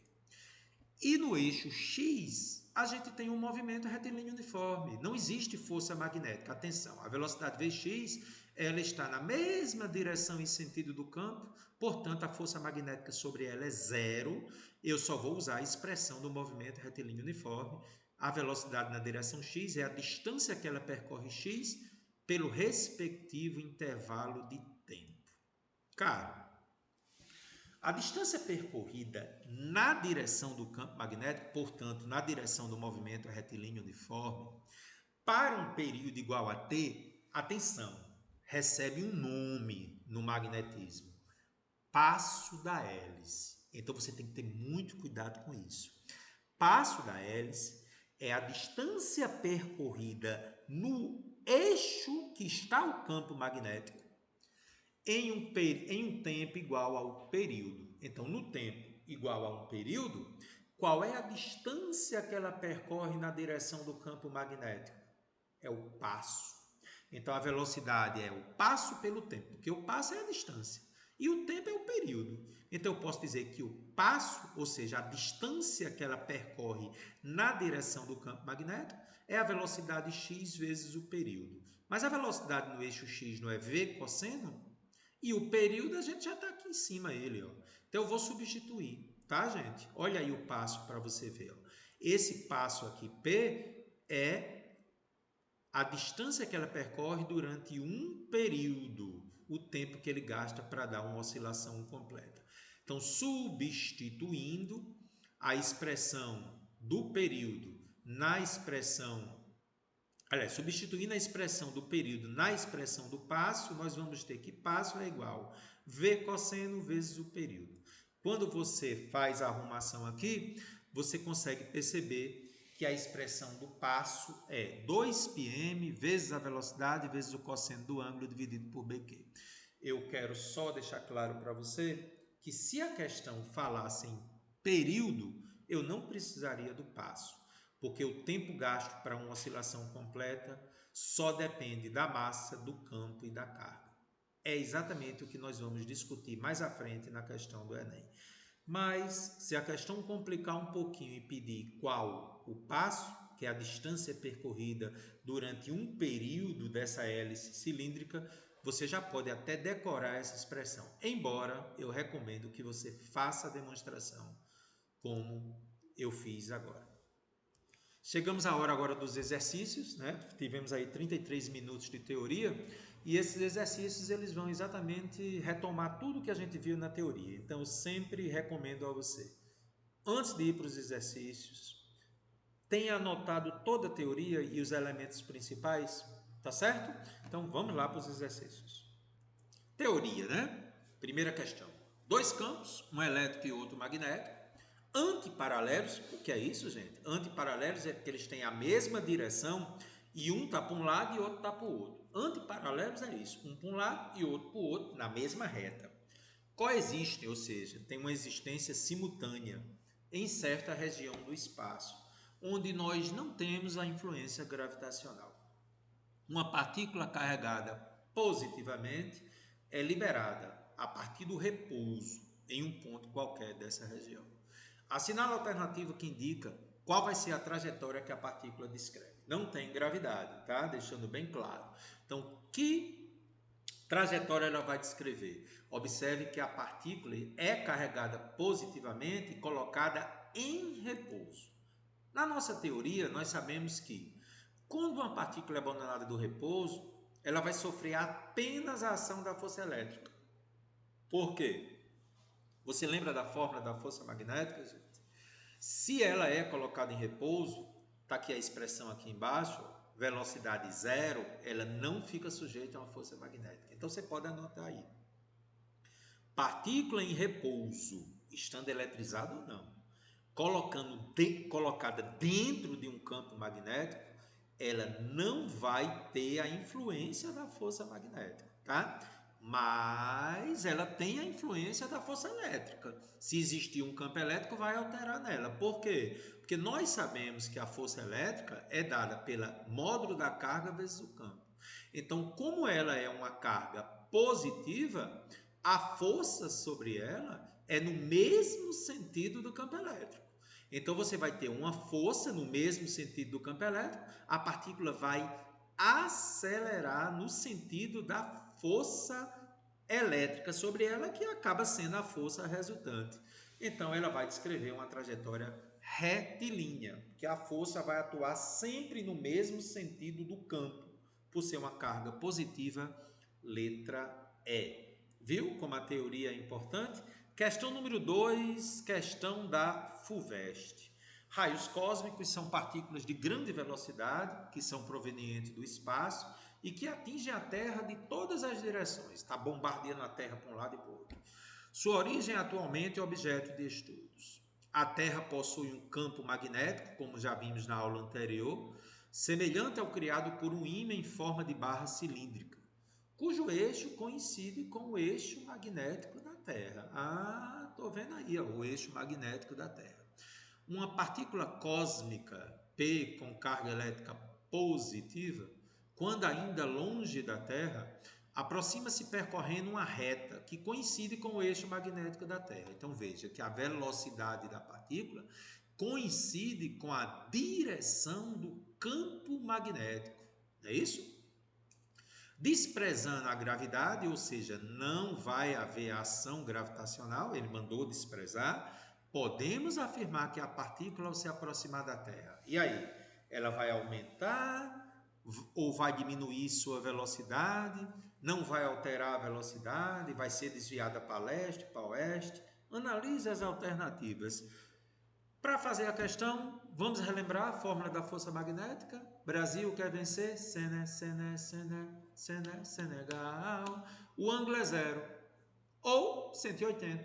E no eixo x, a gente tem um movimento retilíneo uniforme. Não existe força magnética. Atenção, a velocidade Vx ela está na mesma direção e sentido do campo, portanto, a força magnética sobre ela é zero. Eu só vou usar a expressão do movimento retilíneo uniforme. A velocidade na direção x é a distância que ela percorre x pelo respectivo intervalo de tempo. Cara, a distância percorrida na direção do campo magnético, portanto, na direção do movimento retilíneo uniforme, para um período igual a t, atenção, recebe um nome no magnetismo, passo da hélice. Então você tem que ter muito cuidado com isso. Passo da hélice é a distância percorrida no eixo que está o campo magnético em um tempo igual ao período. Então, no tempo igual a um período, qual é a distância que ela percorre na direção do campo magnético? É o passo. Então, a velocidade é o passo pelo tempo, porque o passo é a distância e o tempo é o período. Então, eu posso dizer que o passo, ou seja, a distância que ela percorre na direção do campo magnético, é a velocidade x vezes o período. Mas a velocidade no eixo x não é v cosseno? E o período a gente já está aqui em cima ele, ó. Então eu vou substituir, tá, gente? Olha aí o passo para você ver, ó. Esse passo aqui, P, é a distância que ela percorre durante um período, o tempo que ele gasta para dar uma oscilação completa. Então, substituindo a expressão do período na expressão substituindo a expressão do período na expressão do passo, nós vamos ter que passo é igual V cosseno vezes o período. Quando você faz a arrumação aqui, você consegue perceber que a expressão do passo é 2πm vezes a velocidade vezes o cosseno do ângulo dividido por bq. Eu quero só deixar claro para você que se a questão falasse em período, eu não precisaria do passo, porque o tempo gasto para uma oscilação completa só depende da massa, do campo e da carga. É exatamente o que nós vamos discutir mais à frente na questão do Enem. Mas, se a questão complicar um pouquinho e pedir qual o passo, que é a distância percorrida durante um período dessa hélice cilíndrica, você já pode até decorar essa expressão. Embora eu recomendo que você faça a demonstração como eu fiz agora. Chegamos à hora agora dos exercícios, né? Tivemos aí 33 minutos de teoria e esses exercícios eles vão exatamente retomar tudo que a gente viu na teoria. Então, eu sempre recomendo a você, antes de ir para os exercícios, tenha anotado toda a teoria e os elementos principais, tá certo? Então, vamos lá para os exercícios. Teoria, né? Primeira questão. Dois campos, um elétrico e outro magnético. Antiparalelos, o que é isso, gente? Antiparalelos é porque eles têm a mesma direção e um está para um lado e outro está para o outro. Antiparalelos é isso, um para um lado e outro para o outro, na mesma reta. Coexistem, ou seja, tem uma existência simultânea em certa região do espaço, onde nós não temos a influência gravitacional. Uma partícula carregada positivamente é liberada a partir do repouso. em um ponto qualquer dessa região. Assinale a alternativa que indica qual vai ser a trajetória que a partícula descreve. Não tem gravidade, tá? Deixando bem claro. Então, que trajetória ela vai descrever? Observe que a partícula é carregada positivamente e colocada em repouso. Na nossa teoria, nós sabemos que quando uma partícula é abandonada do repouso, ela vai sofrer apenas a ação da força elétrica. Por quê? Você lembra da fórmula da força magnética, gente? Se ela é colocada em repouso, está aqui a expressão aqui embaixo, velocidade zero, ela não fica sujeita a uma força magnética. Então você pode anotar aí. Partícula em repouso, estando eletrizada ou não, colocada dentro de um campo magnético, ela não vai ter a influência da força magnética, tá? Mas ela tem a influência da força elétrica. Se existir um campo elétrico, vai alterar nela. Por quê? Porque nós sabemos que a força elétrica é dada pelo módulo da carga vezes o campo. Então, como ela é uma carga positiva, a força sobre ela é no mesmo sentido do campo elétrico. Então você vai ter uma força no mesmo sentido do campo elétrico, a partícula vai acelerar no sentido da força elétrica sobre ela, que acaba sendo a força resultante. Então ela vai descrever uma trajetória retilínea, que a força vai atuar sempre no mesmo sentido do campo, por ser uma carga positiva, letra E. Viu como a teoria é importante? Questão número 2, questão da FUVEST. Raios cósmicos são partículas de grande velocidade que são provenientes do espaço e que atingem a Terra de todas as direções, está bombardeando a Terra para um lado e para o outro. Sua origem atualmente é objeto de estudos. A Terra possui um campo magnético, como já vimos na aula anterior, semelhante ao criado por um ímã em forma de barra cilíndrica, cujo eixo coincide com o eixo magnético da Terra. Ah, estou vendo aí ó, o eixo magnético da Terra. Uma partícula cósmica P com carga elétrica positiva, quando ainda longe da Terra, aproxima-se percorrendo uma reta que coincide com o eixo magnético da Terra. Então veja que a velocidade da partícula coincide com a direção do campo magnético. Não é isso? Desprezando a gravidade, ou seja, não vai haver ação gravitacional, ele mandou desprezar, podemos afirmar que a partícula, ao se aproximar da Terra, e aí? Ela vai aumentar ou vai diminuir sua velocidade? Não vai alterar a velocidade? Vai ser desviada para leste, para oeste? Analise as alternativas. Para fazer a questão, vamos relembrar a fórmula da força magnética. Brasil quer vencer? Senegal. O ângulo é zero. Ou 180,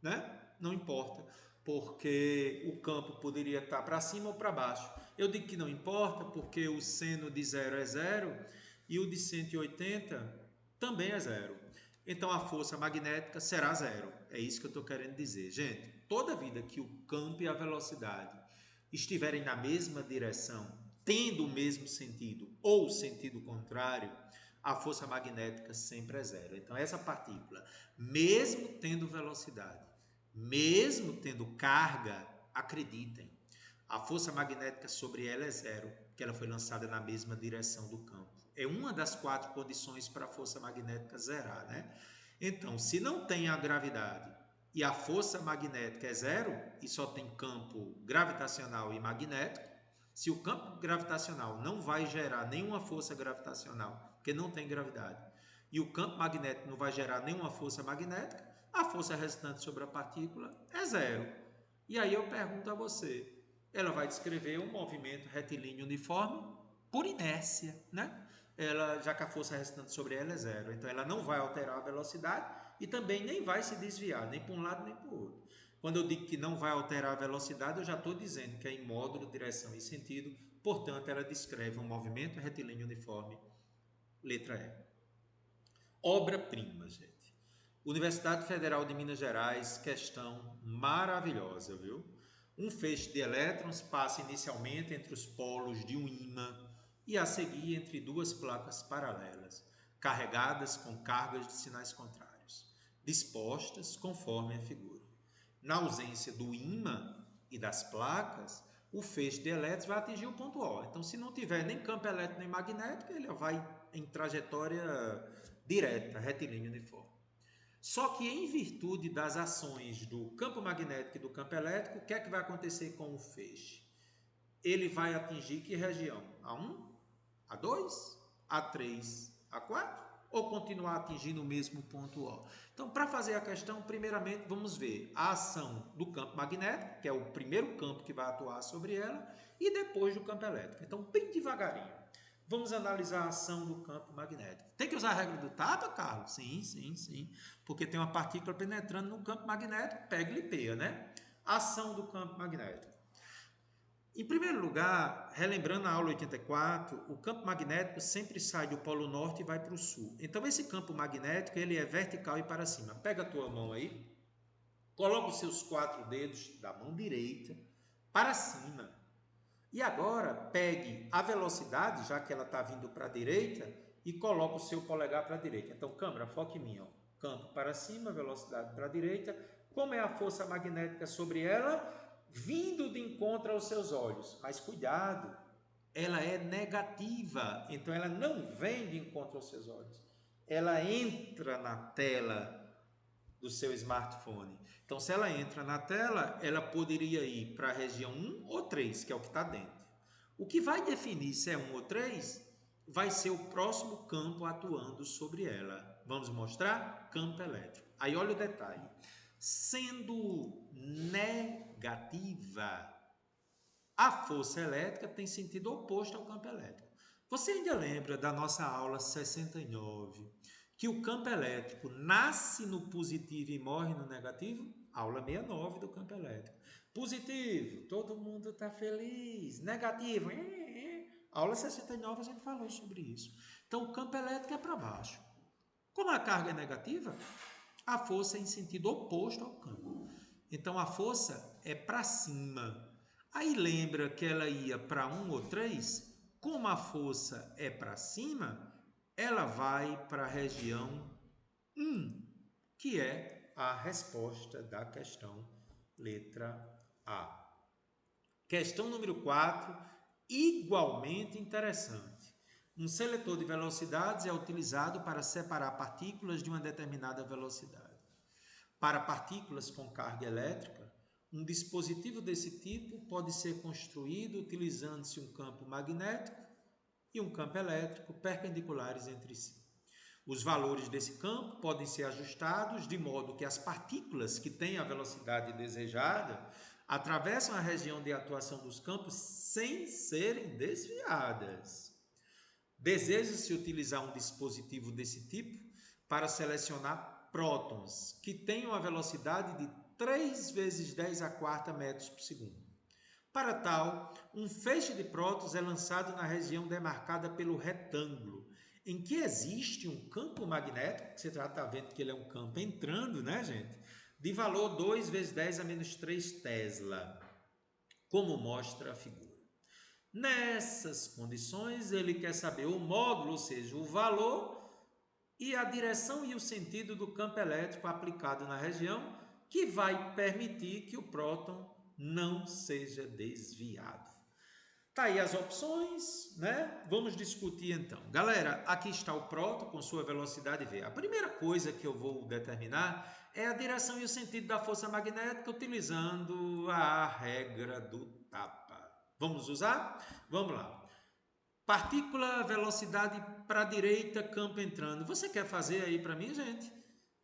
né? Não importa, porque o campo poderia estar para cima ou para baixo. Eu digo que não importa, porque o seno de zero é zero e o de 180 também é zero. Então a força magnética será zero. É isso que eu estou querendo dizer. Gente, toda vida que o campo e a velocidade estiverem na mesma direção, tendo o mesmo sentido ou sentido contrário, a força magnética sempre é zero. Então essa partícula, mesmo tendo velocidade, mesmo tendo carga, acreditem, a força magnética sobre ela é zero, porque ela foi lançada na mesma direção do campo. É uma das 4 condições para a força magnética zerar, né? Então, se não tem a gravidade e a força magnética é zero e só tem campo gravitacional e magnético, se o campo gravitacional não vai gerar nenhuma força gravitacional, porque não tem gravidade, e o campo magnético não vai gerar nenhuma força magnética, a força resultante sobre a partícula é zero. E aí eu pergunto a você, ela vai descrever um movimento retilíneo uniforme por inércia, né? Já que a força resultante sobre ela é zero. Então ela não vai alterar a velocidade e também nem vai se desviar, nem para um lado nem para o outro. Quando eu digo que não vai alterar a velocidade, eu já estou dizendo que é em módulo, direção e sentido, portanto ela descreve um movimento retilíneo uniforme, letra E. Obra-prima, gente. Universidade Federal de Minas Gerais, questão maravilhosa, viu? Um feixe de elétrons passa inicialmente entre os polos de um ímã e a seguir entre duas placas paralelas, carregadas com cargas de sinais contrários. dispostas conforme a figura. Na ausência do ímã e das placas, o feixe de elétrons vai atingir o ponto O. Então, se não tiver nem campo elétrico nem magnético, ele vai em trajetória direta, retilínea uniforme. Só que em virtude das ações do campo magnético e do campo elétrico, o que é que vai acontecer com o feixe? Ele vai atingir que região? A1, A2, A3, A4? Ou continuar atingindo o mesmo ponto O? Então, para fazer a questão, primeiramente vamos ver a ação do campo magnético, que é o primeiro campo que vai atuar sobre ela, e depois do campo elétrico. Então, bem devagarinho, vamos analisar a ação do campo magnético. Tem que usar a regra do tapa, Carlos? Sim, sim, sim. Porque tem uma partícula penetrando no campo magnético, pega e lipeia, né? Ação do campo magnético. Em primeiro lugar, relembrando a aula 84, o campo magnético sempre sai do polo norte e vai para o sul. Então, esse campo magnético ele é vertical e para cima. Pega a tua mão aí, coloca os seus 4 dedos da mão direita para cima. E agora, pegue a velocidade, já que ela está vindo para a direita, e coloca o seu polegar para a direita. Então, câmera, foque em mim. Ó. Campo para cima, velocidade para a direita. Como é a força magnética sobre ela? Vindo de encontro aos seus olhos. Mas cuidado, ela é negativa. Então, ela não vem de encontro aos seus olhos. Ela entra na tela do seu smartphone. Então, se ela entra na tela, ela poderia ir para a região 1 ou 3, que é o que está dentro. O que vai definir se é 1 ou 3 vai ser o próximo campo atuando sobre ela. Vamos mostrar? Campo elétrico. Aí olha o detalhe. Sendo negativa, a força elétrica tem sentido oposto ao campo elétrico. Você ainda lembra da nossa aula 69, que o campo elétrico nasce no positivo e morre no negativo? Aula 69 do campo elétrico. Positivo, todo mundo está feliz. Negativo, aula 69 a gente falou sobre isso. Então, o campo elétrico é para baixo. Como a carga é negativa, a força é em sentido oposto ao campo. Então, a força é para cima. Aí lembra que ela ia para 1 ou 3? Como a força é para cima, ela vai para a região 1, que é a resposta da questão letra A. Questão número 4, igualmente interessante. Um seletor de velocidades é utilizado para separar partículas de uma determinada velocidade. Para partículas com carga elétrica, um dispositivo desse tipo pode ser construído utilizando-se um campo magnético e um campo elétrico perpendiculares entre si. Os valores desse campo podem ser ajustados de modo que as partículas que têm a velocidade desejada atravessam a região de atuação dos campos sem serem desviadas. Deseja-se utilizar um dispositivo desse tipo para selecionar prótons que tenham a velocidade de 3 vezes 10 a quarta metros por segundo. Para tal, um feixe de prótons é lançado na região demarcada pelo retângulo, em que existe um campo magnético, que você já está vendo que ele é um campo entrando, né, gente? De valor 2 vezes 10 a menos 3 Tesla, como mostra a figura. Nessas condições, ele quer saber o módulo, ou seja, o valor e a direção e o sentido do campo elétrico aplicado na região, que vai permitir que o próton não seja desviado. Tá aí as opções, né? Vamos discutir então. Galera, aqui está o próton com sua velocidade v. A primeira coisa que eu vou determinar é a direção e o sentido da força magnética utilizando a regra do tapa. Vamos usar? Vamos lá. Partícula, velocidade para a direita, campo entrando. Você quer fazer aí para mim, gente?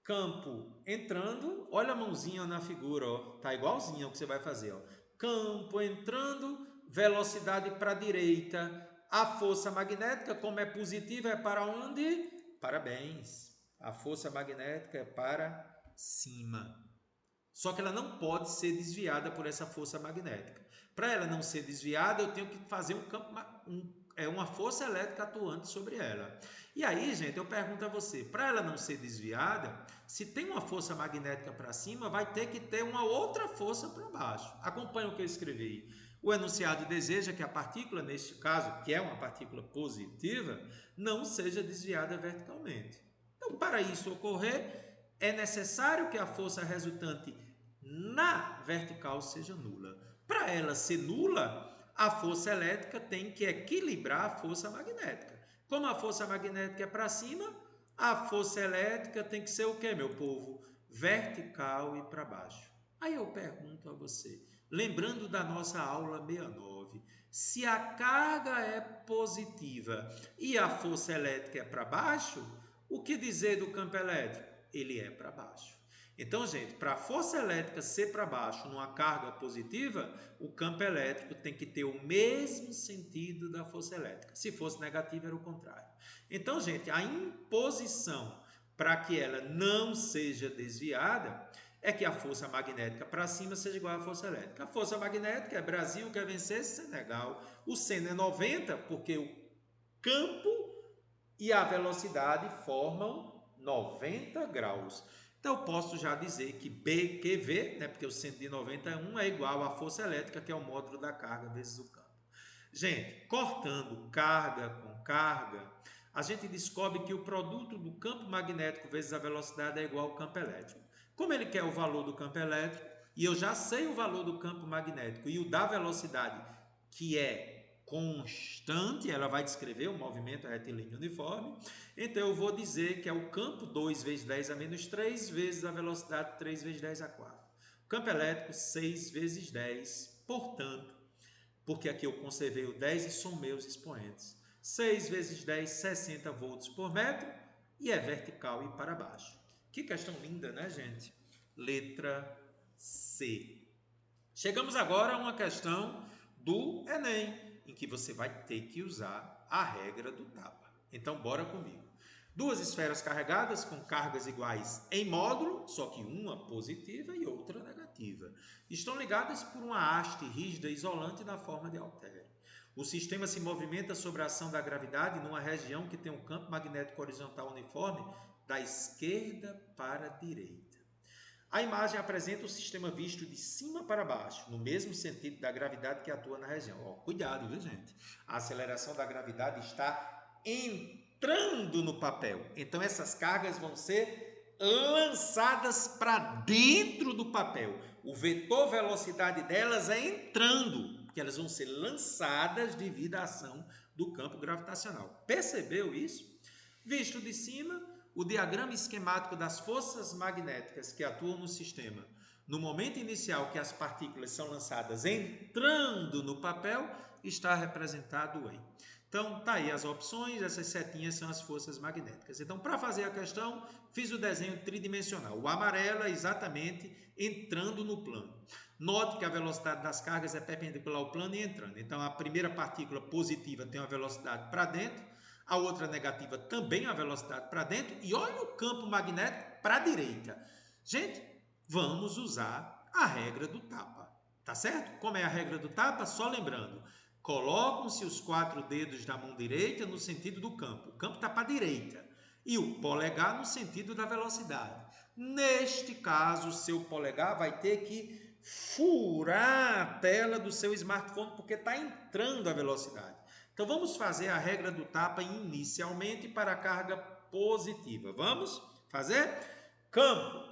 Campo entrando, olha a mãozinha na figura, ó. Tá igualzinho ao que você vai fazer, ó. Campo entrando, velocidade para a direita. A força magnética, como é positiva, é para onde? Parabéns. A força magnética é para cima. Só que ela não pode ser desviada por essa força magnética. Para ela não ser desviada, eu tenho que fazer uma força elétrica atuante sobre ela. E aí, gente, eu pergunto a você, para ela não ser desviada, se tem uma força magnética para cima, vai ter que ter uma outra força para baixo. Acompanhe o que eu escrevi. O enunciado deseja que a partícula, neste caso, que é uma partícula positiva, não seja desviada verticalmente. Então, para isso ocorrer, é necessário que a força resultante na vertical seja nula. Para ela ser nula, a força elétrica tem que equilibrar a força magnética. Como a força magnética é para cima, a força elétrica tem que ser o quê, meu povo? Vertical e para baixo. Aí eu pergunto a você, lembrando da nossa aula 69, se a carga é positiva e a força elétrica é para baixo, o que dizer do campo elétrico? Ele é para baixo. Então, gente, para a força elétrica ser para baixo numa carga positiva, o campo elétrico tem que ter o mesmo sentido da força elétrica. Se fosse negativa, era o contrário. Então, gente, a imposição para que ela não seja desviada é que a força magnética para cima seja igual à força elétrica. A força magnética é Brasil quer vencer Senegal. O seno é 90 porque o campo e a velocidade formam 90 graus. Então, eu posso já dizer que BQV, né, porque o seno de 91 é igual à força elétrica, que é o módulo da carga vezes o campo. Gente, cortando carga com carga, a gente descobre que o produto do campo magnético vezes a velocidade é igual ao campo elétrico. Como ele quer o valor do campo elétrico, e eu já sei o valor do campo magnético e o da velocidade, que é constante, ela vai descrever o movimento retilíneo uniforme, então eu vou dizer que é o campo 2 vezes 10 a menos 3 vezes a velocidade 3 vezes 10 a 4. O campo elétrico 6 vezes 10, portanto, porque aqui eu conservei o 10 e somei os expoentes. 6 vezes 10, 60 volts por metro, e é vertical e para baixo. Que questão linda, né, gente? Letra C. Chegamos agora a uma questão do Enem, em que você vai ter que usar a regra do tapa. Então, bora comigo. Duas esferas carregadas com cargas iguais em módulo, só que uma positiva e outra negativa. Estão ligadas por uma haste rígida isolante na forma de halter. O sistema se movimenta sob a ação da gravidade numa região que tem um campo magnético horizontal uniforme da esquerda para a direita. A imagem apresenta o sistema visto de cima para baixo, no mesmo sentido da gravidade que atua na região. Cuidado, viu, gente? A aceleração da gravidade está entrando no papel. Então, essas cargas vão ser lançadas para dentro do papel. O vetor velocidade delas é entrando, porque elas vão ser lançadas devido à ação do campo gravitacional. Percebeu isso? Visto de cima, o diagrama esquemático das forças magnéticas que atuam no sistema, no momento inicial que as partículas são lançadas entrando no papel, está representado em. Então, tá aí as opções, essas setinhas são as forças magnéticas. Então, para fazer a questão, fiz o desenho tridimensional. O amarelo é exatamente entrando no plano. Note que a velocidade das cargas é perpendicular ao plano e entrando. Então, a primeira partícula positiva tem uma velocidade para dentro, a outra negativa também a velocidade para dentro, e olha o campo magnético para a direita. Gente, vamos usar a regra do tapa, tá certo? Como é a regra do tapa? Só lembrando, colocam-se os 4 dedos da mão direita no sentido do campo. O campo está para a direita e o polegar no sentido da velocidade. Neste caso, o seu polegar vai ter que furar a tela do seu smartphone porque está entrando a velocidade. Então, vamos fazer a regra do tapa inicialmente para a carga positiva. Vamos fazer? Campo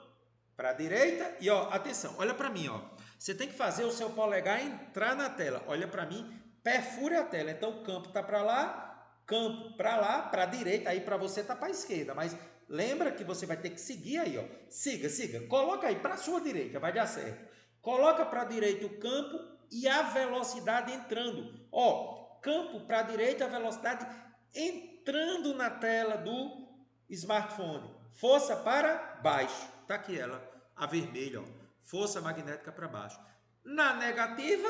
para a direita e, ó, atenção, olha para mim, ó. Você tem que fazer o seu polegar entrar na tela. Olha para mim, perfure a tela. Então, o campo está para lá, campo para lá, para a direita. Aí, para você, está para a esquerda. Mas lembra que você vai ter que seguir aí, ó. Siga, siga. Coloca aí para a sua direita, vai dar certo. Coloca para a direita o campo e a velocidade entrando. Ó, campo para a direita, a velocidade entrando na tela do smartphone. Força para baixo. Está aqui ela, a vermelha. Ó. Força magnética para baixo. Na negativa,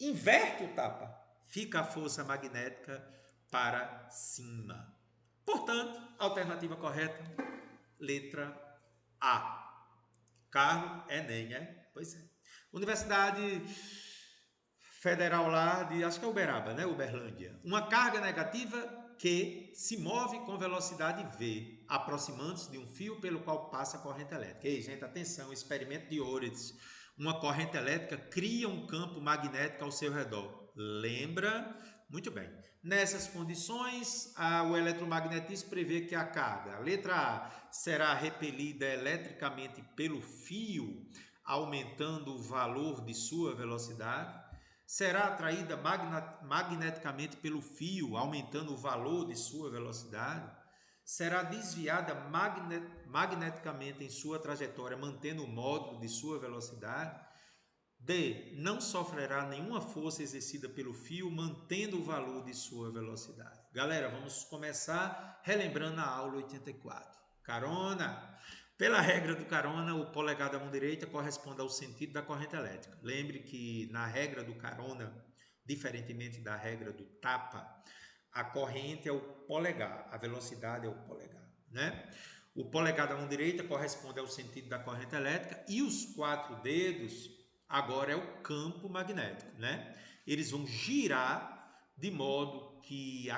inverte o tapa. Fica a força magnética para cima. Portanto, alternativa correta, letra A. Carro, Enem, né? Pois é. Universidade Federal lá de, acho que é Uberaba, né? Uberlândia. Uma carga negativa que se move com velocidade v, aproximando-se de um fio pelo qual passa a corrente elétrica. Ei, gente, atenção, experimento de Ortiz. Uma corrente elétrica cria um campo magnético ao seu redor. Lembra Muito bem. Nessas condições, o eletromagnetismo prevê que a carga, letra A, será repelida eletricamente pelo fio, aumentando o valor de sua velocidade. Será atraída magneticamente pelo fio, aumentando o valor de sua velocidade. Será desviada magneticamente em sua trajetória, mantendo o módulo de sua velocidade. D. Não sofrerá nenhuma força exercida pelo fio, mantendo o valor de sua velocidade. Galera, vamos começar relembrando a aula 84. Carona. Pela regra do carona, o polegar da mão direita corresponde ao sentido da corrente elétrica. Lembre que na regra do carona, diferentemente da regra do tapa, a corrente é o polegar, a velocidade é o polegar, né? O polegar da mão direita corresponde ao sentido da corrente elétrica e os 4 dedos agora é o campo magnético, né? Eles vão girar de modo que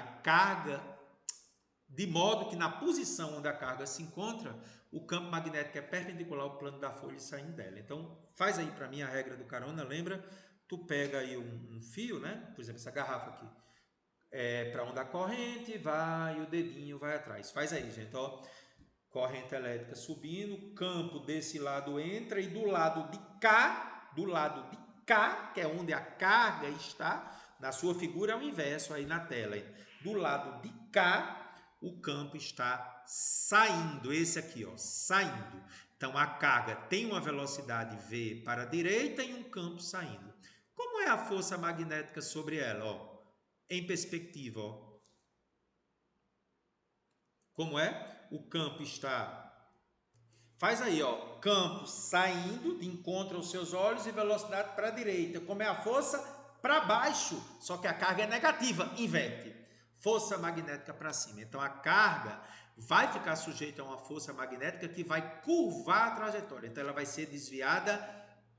na posição onde a carga se encontra, o campo magnético é perpendicular ao plano da folha e saindo dela. Então, faz aí para mim a regra do carona, lembra? Tu pega aí um fio, né? Por exemplo, essa garrafa aqui. Para onde a corrente vai, o dedinho vai atrás. Faz aí, gente, ó. Corrente elétrica subindo, campo desse lado entra e do lado de cá, que é onde a carga está, na sua figura é o inverso aí na tela. Do lado de cá, o campo está saindo, esse aqui, ó, saindo. Então a carga tem uma velocidade v para a direita e um campo saindo. Como é a força magnética sobre ela, ó? Em perspectiva, ó. Como é? O campo está... Faz aí, ó, campo saindo de encontro aos seus olhos e velocidade para a direita. Como é a força? Para baixo, só que a carga é negativa, inverte. Força magnética para cima. Então a carga vai ficar sujeita a uma força magnética que vai curvar a trajetória. Então ela vai ser desviada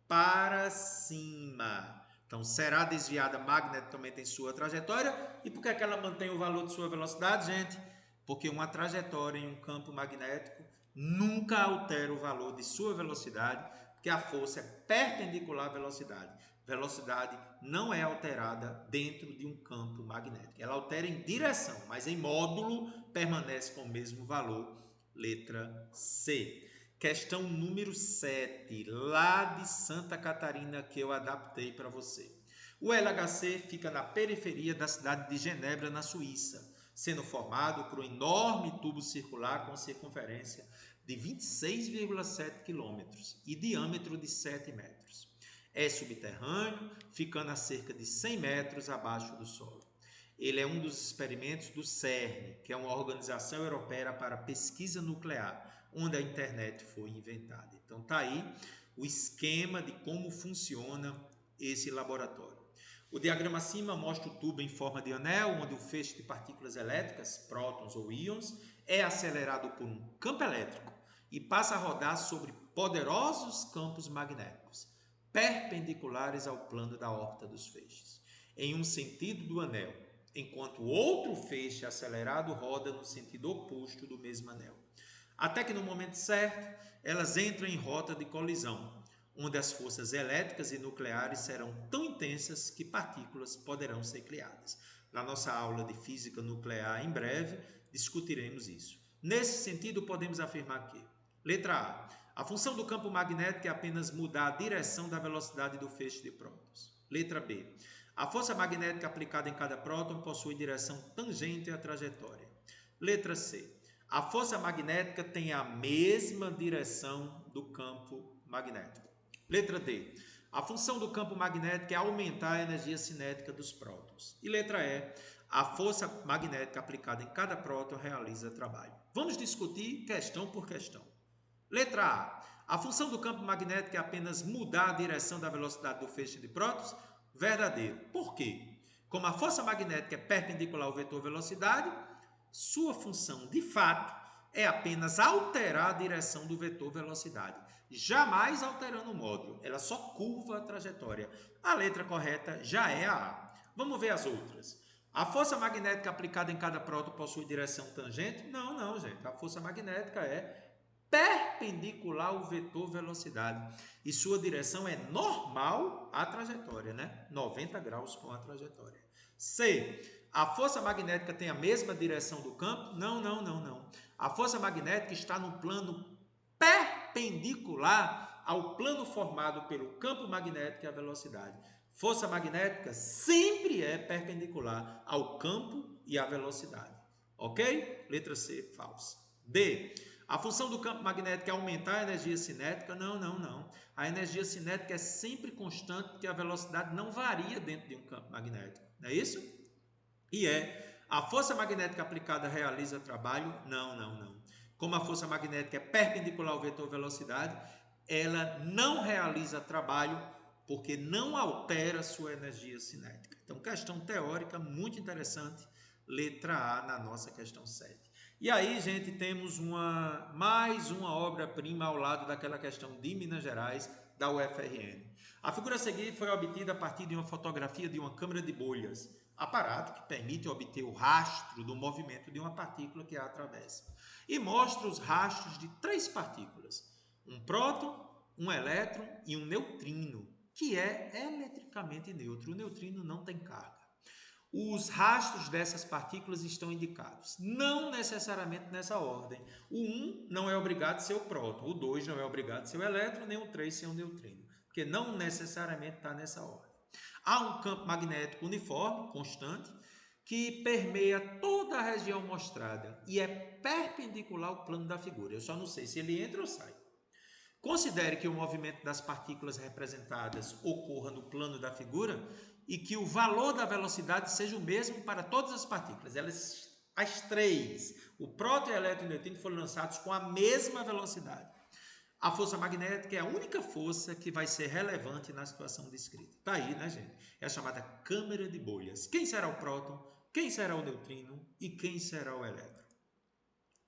para cima. Então será desviada magneticamente em sua trajetória. E por que é que ela mantém o valor de sua velocidade, gente? Porque uma trajetória em um campo magnético nunca altera o valor de sua velocidade, porque a força é perpendicular à velocidade. Velocidade não é alterada dentro de um campo magnético. Ela altera em direção, mas em módulo permanece com o mesmo valor. Letra C. Questão número 7, lá de Santa Catarina, que eu adaptei para você. O LHC fica na periferia da cidade de Genebra, na Suíça, sendo formado por um enorme tubo circular com circunferência de 26,7 km e diâmetro de 7 metros. É subterrâneo, ficando a cerca de 100 metros abaixo do solo. Ele é um dos experimentos do CERN, que é uma organização europeia para pesquisa nuclear, onde a internet foi inventada. Então tá aí o esquema de como funciona esse laboratório. O diagrama acima mostra o tubo em forma de anel, onde o feixe de partículas elétricas, prótons ou íons, é acelerado por um campo elétrico e passa a rodar sobre poderosos campos magnéticos, perpendiculares ao plano da órbita dos feixes, em um sentido do anel, enquanto o outro feixe acelerado roda no sentido oposto do mesmo anel. Até que no momento certo, elas entram em rota de colisão, onde as forças elétricas e nucleares serão tão intensas que partículas poderão ser criadas. Na nossa aula de física nuclear, em breve, discutiremos isso. Nesse sentido, podemos afirmar que: letra A função do campo magnético é apenas mudar a direção da velocidade do feixe de prótons. Letra B. A força magnética aplicada em cada próton possui direção tangente à trajetória. Letra C. A força magnética tem a mesma direção do campo magnético. Letra D. A função do campo magnético é aumentar a energia cinética dos prótons. E letra E. A força magnética aplicada em cada próton realiza trabalho. Vamos discutir questão por questão. Letra A. A função do campo magnético é apenas mudar a direção da velocidade do feixe de prótons? Verdadeiro. Por quê? Como a força magnética é perpendicular ao vetor velocidade, sua função, de fato, é apenas alterar a direção do vetor velocidade, jamais alterando o módulo. Ela só curva a trajetória. A letra correta já é a A. Vamos ver as outras. A força magnética aplicada em cada próton possui direção tangente? Não, gente. A força magnética é perpendicular ao vetor velocidade e sua direção é normal à trajetória, né? 90 graus com a trajetória. C. A força magnética tem a mesma direção do campo? Não, não, não, não. A força magnética está no plano perpendicular ao plano formado pelo campo magnético e a velocidade. Força magnética sempre é perpendicular ao campo e à velocidade. Ok? Letra C, falsa. D. A função do campo magnético é aumentar a energia cinética? Não, não, não. A energia cinética é sempre constante porque a velocidade não varia dentro de um campo magnético. Não é isso? E a força magnética aplicada realiza trabalho? Não, não, não. Como a força magnética é perpendicular ao vetor velocidade, ela não realiza trabalho porque não altera sua energia cinética. Então, questão teórica muito interessante, letra A na nossa questão 7. E aí, gente, temos mais uma obra-prima ao lado daquela questão de Minas Gerais, da UFRN. A figura a seguir foi obtida a partir de uma fotografia de uma câmara de bolhas, aparato que permite obter o rastro do movimento de uma partícula que a atravessa. E mostra os rastros de 3 partículas, um próton, um elétron e um neutrino, que é eletricamente neutro. O neutrino não tem carga. Os rastros dessas partículas estão indicados, não necessariamente nessa ordem. O 1 não é obrigado a ser o próton, o 2 não é obrigado a ser o elétron, nem o 3 ser o neutrino, porque não necessariamente está nessa ordem. Há um campo magnético uniforme, constante, que permeia toda a região mostrada e é perpendicular ao plano da figura. Eu só não sei se ele entra ou sai. Considere que o movimento das partículas representadas ocorra no plano da figura e que o valor da velocidade seja o mesmo para todas as partículas. As 3, o próton, o elétron e o neutrino, foram lançados com a mesma velocidade. A força magnética é a única força que vai ser relevante na situação descrita. Está aí, né, gente? É a chamada câmara de bolhas. Quem será o próton? Quem será o neutrino? E quem será o elétron?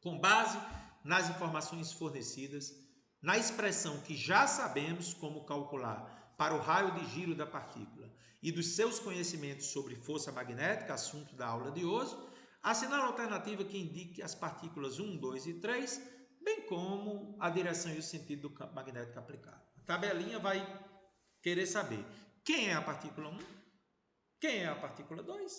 Com base nas informações fornecidas, na expressão que já sabemos como calcular para o raio de giro da partícula e dos seus conhecimentos sobre força magnética, assunto da aula de hoje, assinale a alternativa que indique as partículas 1, 2 e 3, bem como a direção e o sentido do campo magnético aplicado. A tabelinha vai querer saber quem é a partícula 1, quem é a partícula 2,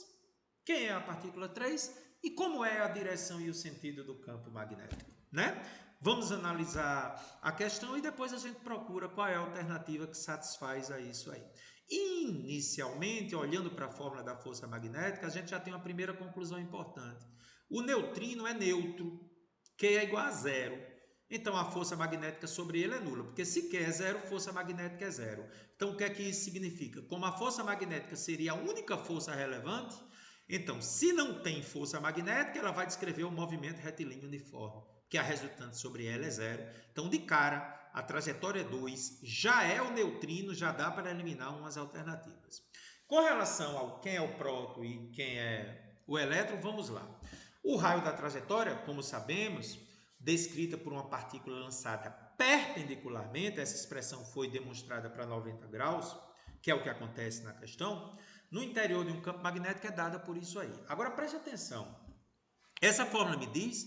quem é a partícula 3 e como é a direção e o sentido do campo magnético, né? Vamos analisar a questão e depois a gente procura qual é a alternativa que satisfaz a isso aí. Inicialmente, olhando para a fórmula da força magnética, a gente já tem uma primeira conclusão importante. O neutrino é neutro, Q é igual a zero. Então, a força magnética sobre ele é nula, porque se Q é zero, força magnética é zero. Então, o que é que isso significa? Como a força magnética seria a única força relevante, então, se não tem força magnética, ela vai descrever o movimento retilíneo uniforme, que a resultante sobre ela é zero. Então, de cara, a trajetória 2 já é o neutrino, já dá para eliminar umas alternativas. Com relação ao quem é o próton e quem é o elétron, vamos lá. O raio da trajetória, como sabemos, descrita por uma partícula lançada perpendicularmente, essa expressão foi demonstrada para 90 graus, que é o que acontece na questão, no interior de um campo magnético é dada por isso aí. Agora preste atenção, essa fórmula me diz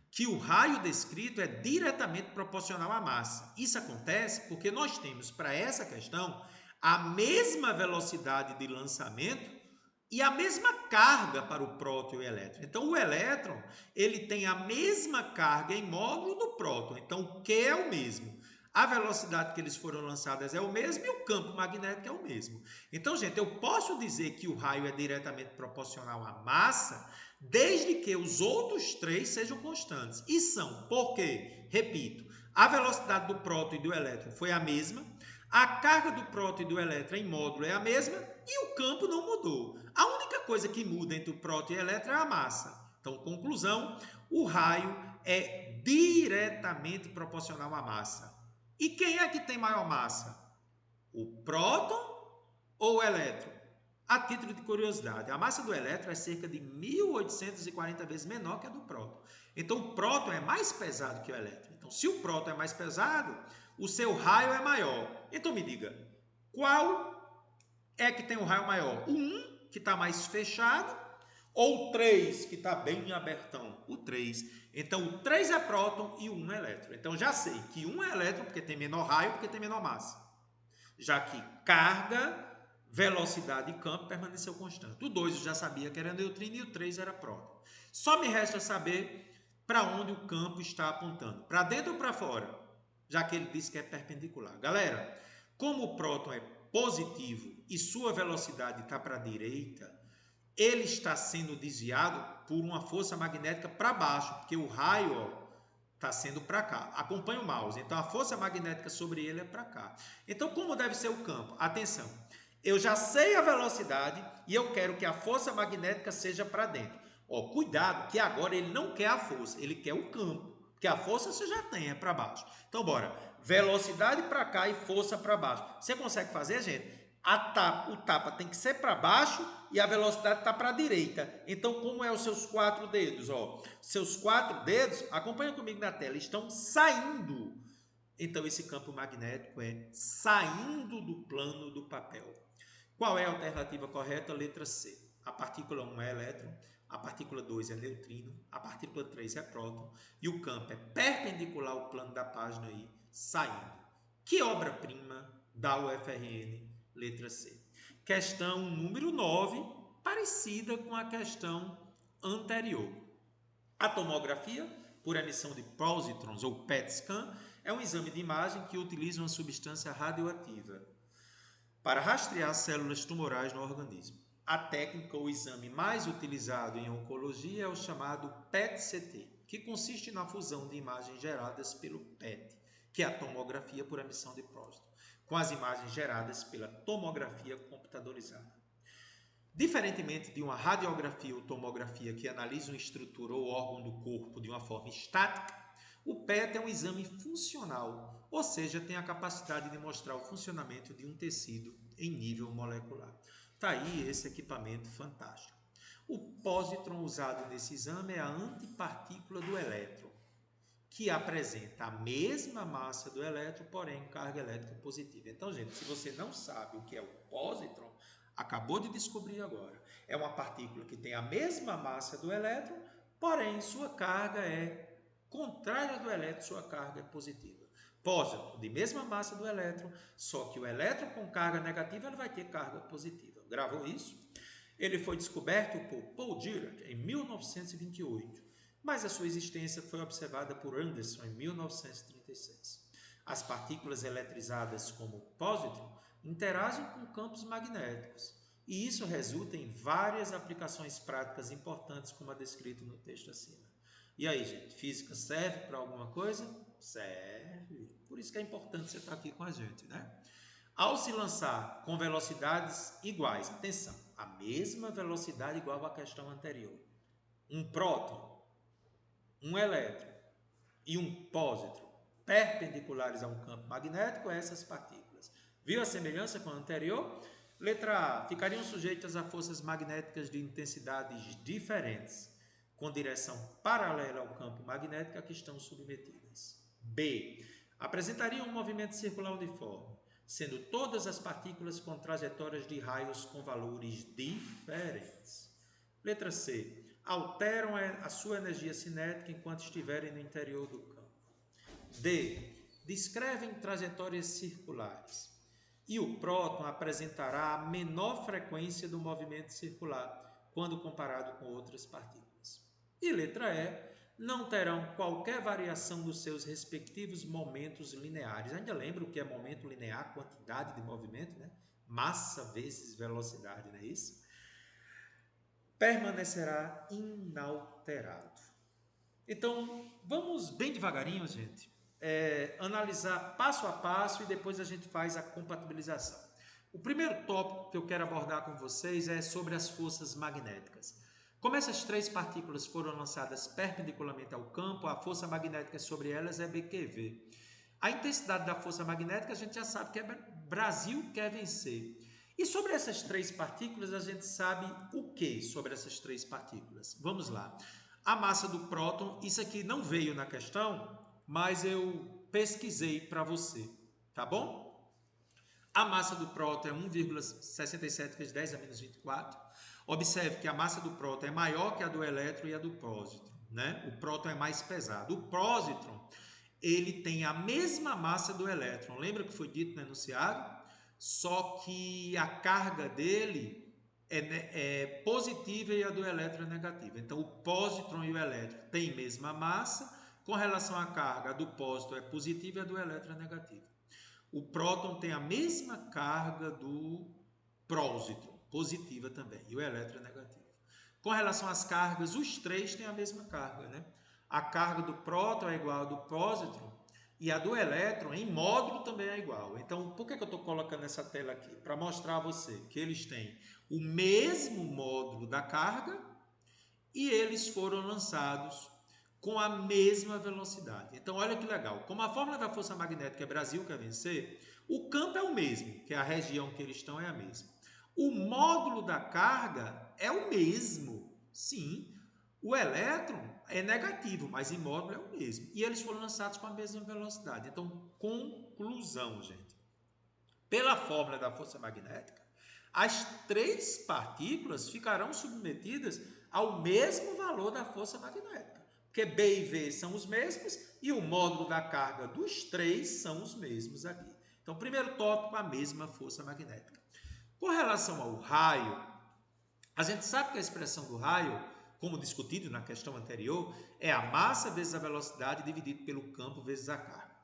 que o raio descrito é diretamente proporcional à massa. Isso acontece porque nós temos para essa questão a mesma velocidade de lançamento e a mesma carga para o próton e o elétron. Então, o elétron ele tem a mesma carga em módulo do próton. Então, o Q é o mesmo. A velocidade que eles foram lançadas é o mesmo e o campo magnético é o mesmo. Então, gente, eu posso dizer que o raio é diretamente proporcional à massa, desde que os outros 3 sejam constantes. E são, por quê? Repito, a velocidade do próton e do elétron foi a mesma, a carga do próton e do elétron em módulo é a mesma e o campo não mudou. A única coisa que muda entre o próton e o elétron é a massa. Então, conclusão, o raio é diretamente proporcional à massa. E quem é que tem maior massa? O próton ou o elétron? A título de curiosidade, a massa do elétron é cerca de 1840 vezes menor que a do próton. Então, o próton é mais pesado que o elétron. Então, se o próton é mais pesado, o seu raio é maior. Então, me diga, qual é que tem um raio maior? O 1, que está mais fechado, ou o 3, que está bem abertão? O 3. Então, o 3 é próton e o 1 é elétron. Então, já sei que 1 é elétron porque tem menor raio, porque tem menor massa. Já que carga velocidade e campo permaneceu constante. O 2 eu já sabia que era neutrino e o 3 era próton. Só me resta saber para onde o campo está apontando. Para dentro ou para fora? Já que ele disse que é perpendicular. Galera, como o próton é positivo e sua velocidade está para a direita, ele está sendo desviado por uma força magnética para baixo, porque o raio está sendo para cá. Acompanha o mouse. Então, a força magnética sobre ele é para cá. Então, como deve ser o campo? Atenção, eu já sei a velocidade e eu quero que a força magnética seja para dentro. Ó, cuidado, que agora ele não quer a força, ele quer o campo. Porque a força você já tem, é para baixo. Então, bora. Velocidade para cá e força para baixo. Você consegue fazer, gente? O tapa tem que ser para baixo e a velocidade está para a direita. Então, como é os seus 4 dedos? Ó, seus 4 dedos, acompanha comigo na tela, estão saindo. Então, esse campo magnético é saindo do plano do papel. Qual é a alternativa correta? Letra C. A partícula 1 é elétron, a partícula 2 é neutrino, a partícula 3 é próton e o campo é perpendicular ao plano da página aí, saindo. Que obra-prima da UFRN? Letra C. Questão número 9, parecida com a questão anterior. A tomografia, por emissão de pósitrons ou PET scan, é um exame de imagem que utiliza uma substância radioativa para rastrear células tumorais no organismo. A técnica ou exame mais utilizado em oncologia é o chamado PET-CT, que consiste na fusão de imagens geradas pelo PET, que é a tomografia por emissão de próstata, com as imagens geradas pela tomografia computadorizada. Diferentemente de uma radiografia ou tomografia que analisa uma estrutura ou órgão do corpo de uma forma estática, o PET é um exame funcional, ou seja, tem a capacidade de mostrar o funcionamento de um tecido em nível molecular. Está aí esse equipamento fantástico. O pósitron usado nesse exame é a antipartícula do elétron, que apresenta a mesma massa do elétron, porém carga elétrica positiva. Então, gente, se você não sabe o que é o pósitron, acabou de descobrir agora. É uma partícula que tem a mesma massa do elétron, porém sua carga é contrária do elétron, sua carga é positiva. Pósitron, de mesma massa do elétron, só que o elétron com carga negativa ele vai ter carga positiva. Gravou isso? Ele foi descoberto por Paul Dirac em 1928, mas a sua existência foi observada por Anderson em 1936. As partículas eletrizadas como pósitron interagem com campos magnéticos, e isso resulta em várias aplicações práticas importantes, como a descrito no texto acima. E aí, gente, física serve para alguma coisa? Serve. Por isso que é importante você estar aqui com a gente, né? Ao se lançar com velocidades iguais, atenção, a mesma velocidade igual à questão anterior, um próton, um elétron e um pósitron perpendiculares a um campo magnético, essas partículas. Viu a semelhança com a anterior? Letra A. Ficariam sujeitas a forças magnéticas de intensidades diferentes, com direção paralela ao campo magnético a que estão submetidas. B. Apresentariam um movimento circular uniforme, sendo todas as partículas com trajetórias de raios com valores diferentes. Letra C. Alteram a sua energia cinética enquanto estiverem no interior do campo. D. Descrevem trajetórias circulares. E o próton apresentará a menor frequência do movimento circular quando comparado com outras partículas. E letra E. Não terão qualquer variação dos seus respectivos momentos lineares. Ainda lembra o que é momento linear? Quantidade de movimento, né? Massa vezes velocidade, não é isso? Permanecerá inalterado. Então, vamos bem devagarinho, gente, analisar passo a passo e depois a gente faz a compatibilização. O primeiro tópico que eu quero abordar com vocês é sobre as forças magnéticas. Como essas 3 partículas foram lançadas perpendicularmente ao campo, a força magnética sobre elas é BQV. A intensidade da força magnética a gente já sabe que é Brasil quer vencer. E sobre essas 3 partículas, a gente sabe o que sobre essas 3 partículas? Vamos lá. A massa do próton, isso aqui não veio na questão, mas eu pesquisei para você, tá bom? A massa do próton é 1,67 vezes 10 a menos 24. Observe que a massa do próton é maior que a do elétron e a do pósitron, né? O próton é mais pesado. O pósitron, ele tem a mesma massa do elétron. Lembra que foi dito no enunciado? só que a carga dele é positiva e a do elétron é negativa. Então, o pósitron e o elétron têm mesma massa, com relação à carga, a do pósitron é positiva e a do elétron é negativa. O próton tem a mesma carga do prósitron, positiva também, e o elétron é negativo. Com relação às cargas, os três têm a mesma carga, né? A carga do próton é igual à do pósitron e a do elétron em módulo também é igual. Então, por que eu estou colocando essa tela aqui? Para mostrar a você que eles têm o mesmo módulo da carga e eles foram lançados com a mesma velocidade. Então, olha que legal. Como a fórmula da força magnética é Brasil quer vencer, o campo é o mesmo, que a região que eles estão é a mesma. O módulo da carga é o mesmo. Sim, o elétron é negativo, mas em módulo é o mesmo. E eles foram lançados com a mesma velocidade. Então, conclusão, gente. Pela fórmula da força magnética, as três partículas ficarão submetidas ao mesmo valor da força magnética. Porque B e V são os mesmos e o módulo da carga dos três são os mesmos aqui. Então, primeiro tópico, a mesma força magnética. Com relação ao raio, a gente sabe que a expressão do raio, como discutido na questão anterior, é a massa vezes a velocidade dividido pelo campo vezes a carga.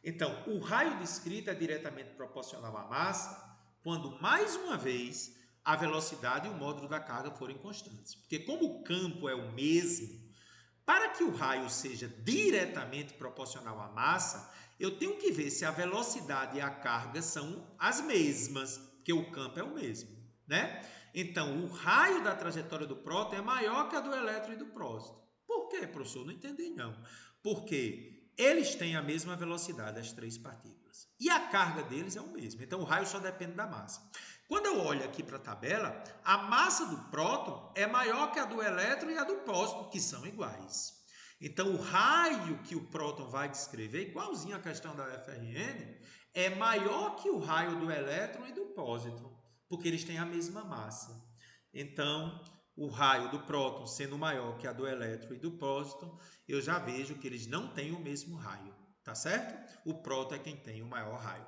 Então, o raio descrito é diretamente proporcional à massa quando, mais uma vez, a velocidade e o módulo da carga forem constantes. Porque como o campo é o mesmo, para que o raio seja diretamente proporcional à massa, eu tenho que ver se a velocidade e a carga são as mesmas, porque o campo é o mesmo, né? Então, o raio da trajetória do próton é maior que a do elétron e do próton. Por quê, professor? Não entendi, não. Porque eles têm a mesma velocidade, as três partículas. E a carga deles é o mesmo. Então, o raio só depende da massa. Quando eu olho aqui para a tabela, a massa do próton é maior que a do elétron e a do pósitron, que são iguais. Então, o raio que o próton vai descrever, igualzinho à questão da FRN, é maior que o raio do elétron e do pósitron, porque eles têm a mesma massa. Então, o raio do próton sendo maior que a do elétron e do pósitron, eu já vejo que eles não têm o mesmo raio, tá certo? O próton é quem tem o maior raio.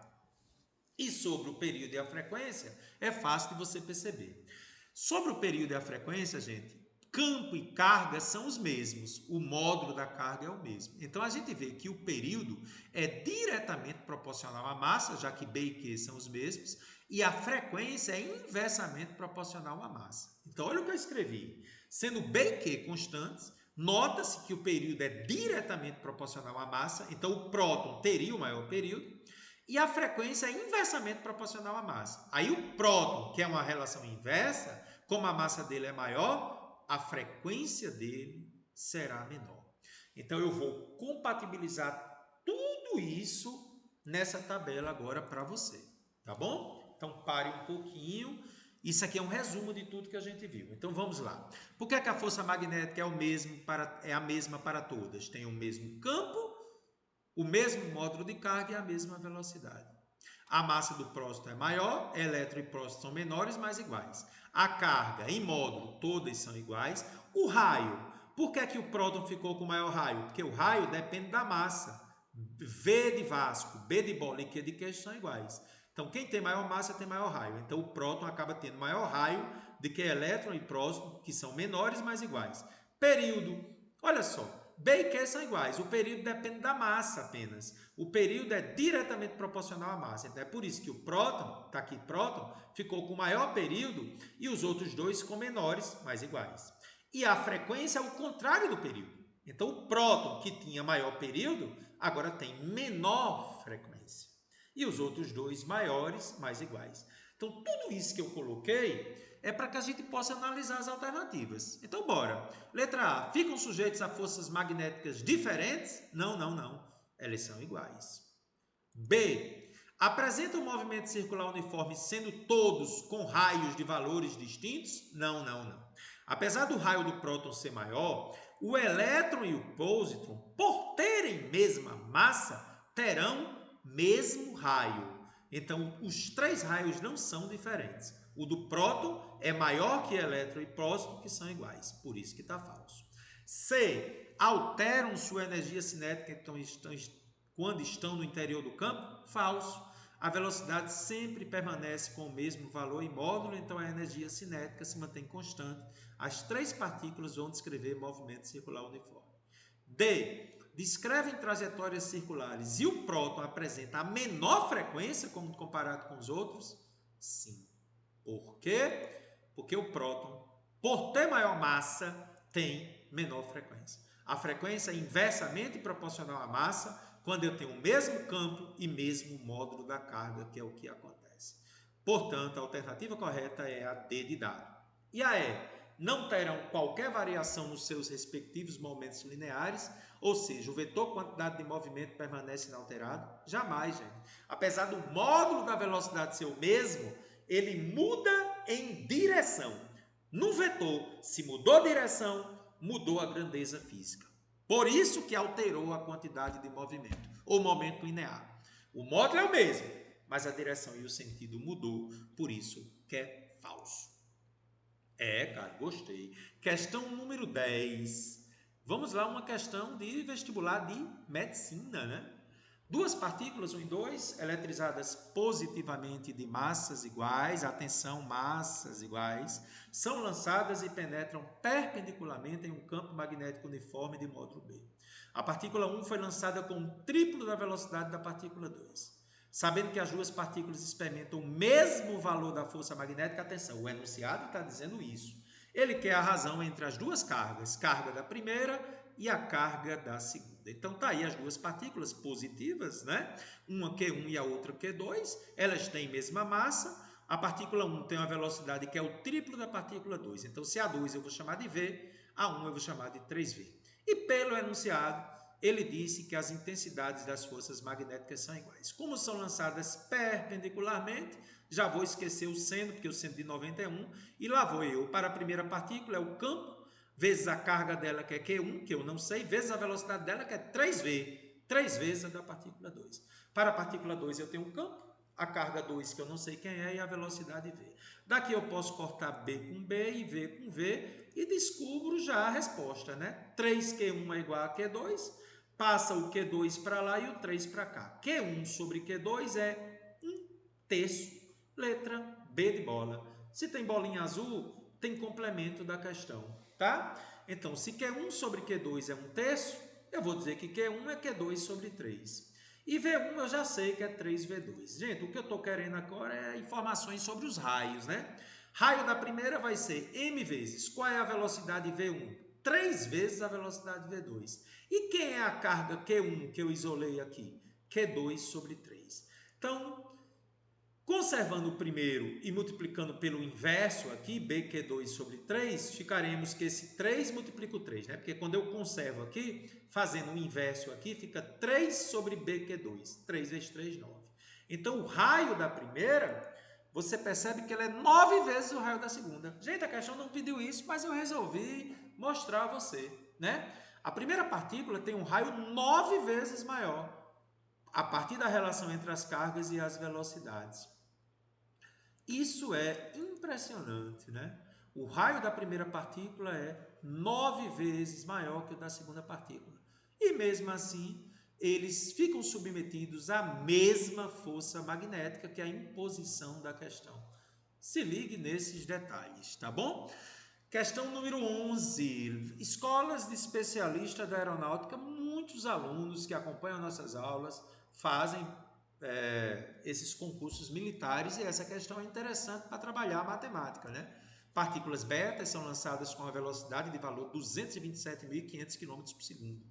E sobre o período e a frequência, é fácil de você perceber. Sobre o período e a frequência, gente, campo e carga são os mesmos, o módulo da carga é o mesmo. Então, a gente vê que o período é diretamente proporcional à massa, já que B e Q são os mesmos, e a frequência é inversamente proporcional à massa. Então, olha o que eu escrevi. Sendo B e Q constantes, nota-se que o período é diretamente proporcional à massa, então o próton teria o maior período, e a frequência é inversamente proporcional à massa. Aí o próton, que é uma relação inversa, como a massa dele é maior, a frequência dele será menor. Então eu vou compatibilizar tudo isso nessa tabela agora para você, tá bom? Então pare um pouquinho. Isso aqui é um resumo de tudo que a gente viu. Então vamos lá. Por que a força magnética é a mesma para todas? Tem o mesmo campo, o mesmo módulo de carga e a mesma velocidade. A massa do próton é maior, elétron e próton são menores, mas iguais. A carga em módulo, todas são iguais. O raio, por que é que o próton ficou com maior raio? Porque o raio depende da massa. V de Vasco, B de bola e Q de queijo são iguais. Então, quem tem maior massa tem maior raio. Então, o próton acaba tendo maior raio do que elétron e próton, que são menores, mas iguais. Período, olha só. B e Q são iguais, o período depende da massa apenas. O período é diretamente proporcional à massa. Então é por isso que o próton, está aqui próton, ficou com maior período e os outros dois com menores, mas iguais. E a frequência é o contrário do período. Então o próton, que tinha maior período, agora tem menor frequência. E os outros dois maiores, mas iguais. Então tudo isso que eu coloquei é para que a gente possa analisar as alternativas. Então, bora. Letra A. Ficam sujeitos a forças magnéticas diferentes? Não, não, não. Elas são iguais. B. Apresentam um movimento circular uniforme sendo todos com raios de valores distintos? Não, não, não. Apesar do raio do próton ser maior, o elétron e o pósitron, por terem mesma massa, terão mesmo raio. Então, os três raios não são diferentes. O do próton é maior que elétron e próton, que são iguais. Por isso que está falso. C. Alteram sua energia cinética quando estão no interior do campo? Falso. a velocidade sempre permanece com o mesmo valor e módulo, então a energia cinética se mantém constante. As três partículas vão descrever movimento circular uniforme. D. Descrevem trajetórias circulares e o próton apresenta a menor frequência como comparado com os outros? Sim. Por quê? Porque o próton, por ter maior massa, tem menor frequência. A frequência é inversamente proporcional à massa quando eu tenho o mesmo campo e mesmo módulo da carga, que é o que acontece. Portanto, a alternativa correta é a D de dado. E a E? Não terão qualquer variação nos seus respectivos momentos lineares, ou seja, o vetor quantidade de movimento permanece inalterado? Jamais, gente. Apesar do módulo da velocidade ser o mesmo, ele muda em direção. No vetor, se mudou a direção, mudou a grandeza física. Por isso que alterou a quantidade de movimento, ou momento linear. O módulo é o mesmo, mas a direção e o sentido mudou, por isso que é falso. Cara, gostei. Questão número 10. Vamos lá, uma questão de vestibular de medicina, né? Duas partículas, 1 e 2, eletrizadas positivamente de massas iguais, atenção, massas iguais, são lançadas e penetram perpendicularmente em um campo magnético uniforme de módulo B. A partícula 1 foi lançada com o triplo da velocidade da partícula 2. Sabendo que as duas partículas experimentam o mesmo valor da força magnética, atenção, o enunciado está dizendo isso. Ele quer a razão entre as duas cargas, carga da primeira e a carga da segunda. Então tá aí as duas partículas positivas, né? Uma Q1 e a outra Q2, elas têm mesma massa. A partícula 1 tem uma velocidade que é o triplo da partícula 2. Então se a 2 eu vou chamar de V, a 1 eu vou chamar de 3V. E pelo enunciado, ele disse que as intensidades das forças magnéticas são iguais. Como são lançadas perpendicularmente, já vou esquecer o seno, porque o seno de 91, e lá vou eu. Para a primeira partícula é o campo, vezes a carga dela, que é Q1, que eu não sei, vezes a velocidade dela, que é 3V, 3 vezes a da partícula 2. Para a partícula 2 eu tenho um campo, a carga 2, que eu não sei quem é, e a velocidade V. Daqui eu posso cortar B com B e V com V, e descubro já a resposta, né? 3Q1 é igual a Q2, passa o Q2 para lá e o 3 para cá. Q1 sobre Q2 é 1/3, letra B de bola. Se tem bolinha azul, tem complemento da questão, tá? Então, se Q1 sobre Q2 é 1/3, eu vou dizer que Q1 é Q2 sobre 3. E V1 eu já sei que é 3V2. Gente, o que eu estou querendo agora é informações sobre os raios, né? Raio da primeira vai ser M vezes. Qual é a velocidade V1? 3 vezes a velocidade V2. E quem é a carga Q1 que eu isolei aqui? Q2 sobre 3. Então, conservando o primeiro e multiplicando pelo inverso aqui, BQ2 sobre 3, ficaremos que esse 3 multiplica o 3, né? Porque quando eu conservo aqui, fazendo o inverso aqui, fica 3 sobre BQ2. 3 vezes 3, 9. Então, o raio da primeira, você percebe que ele é 9 vezes o raio da segunda. Gente, a questão não pediu isso, mas eu resolvi mostrar a você, né? A primeira partícula tem um raio 9 vezes maior, a partir da relação entre as cargas e as velocidades. Isso é impressionante, né? O raio da primeira partícula é 9 vezes maior que o da segunda partícula. E mesmo assim, eles ficam submetidos à mesma força magnética, que é a imposição da questão. Se ligue nesses detalhes, tá bom? Questão número 11. Escolas de especialistas da aeronáutica, muitos alunos que acompanham nossas aulas fazem esses concursos militares, e essa questão é interessante para trabalhar a matemática, né? Partículas betas são lançadas com a velocidade de valor 227.500 km por segundo,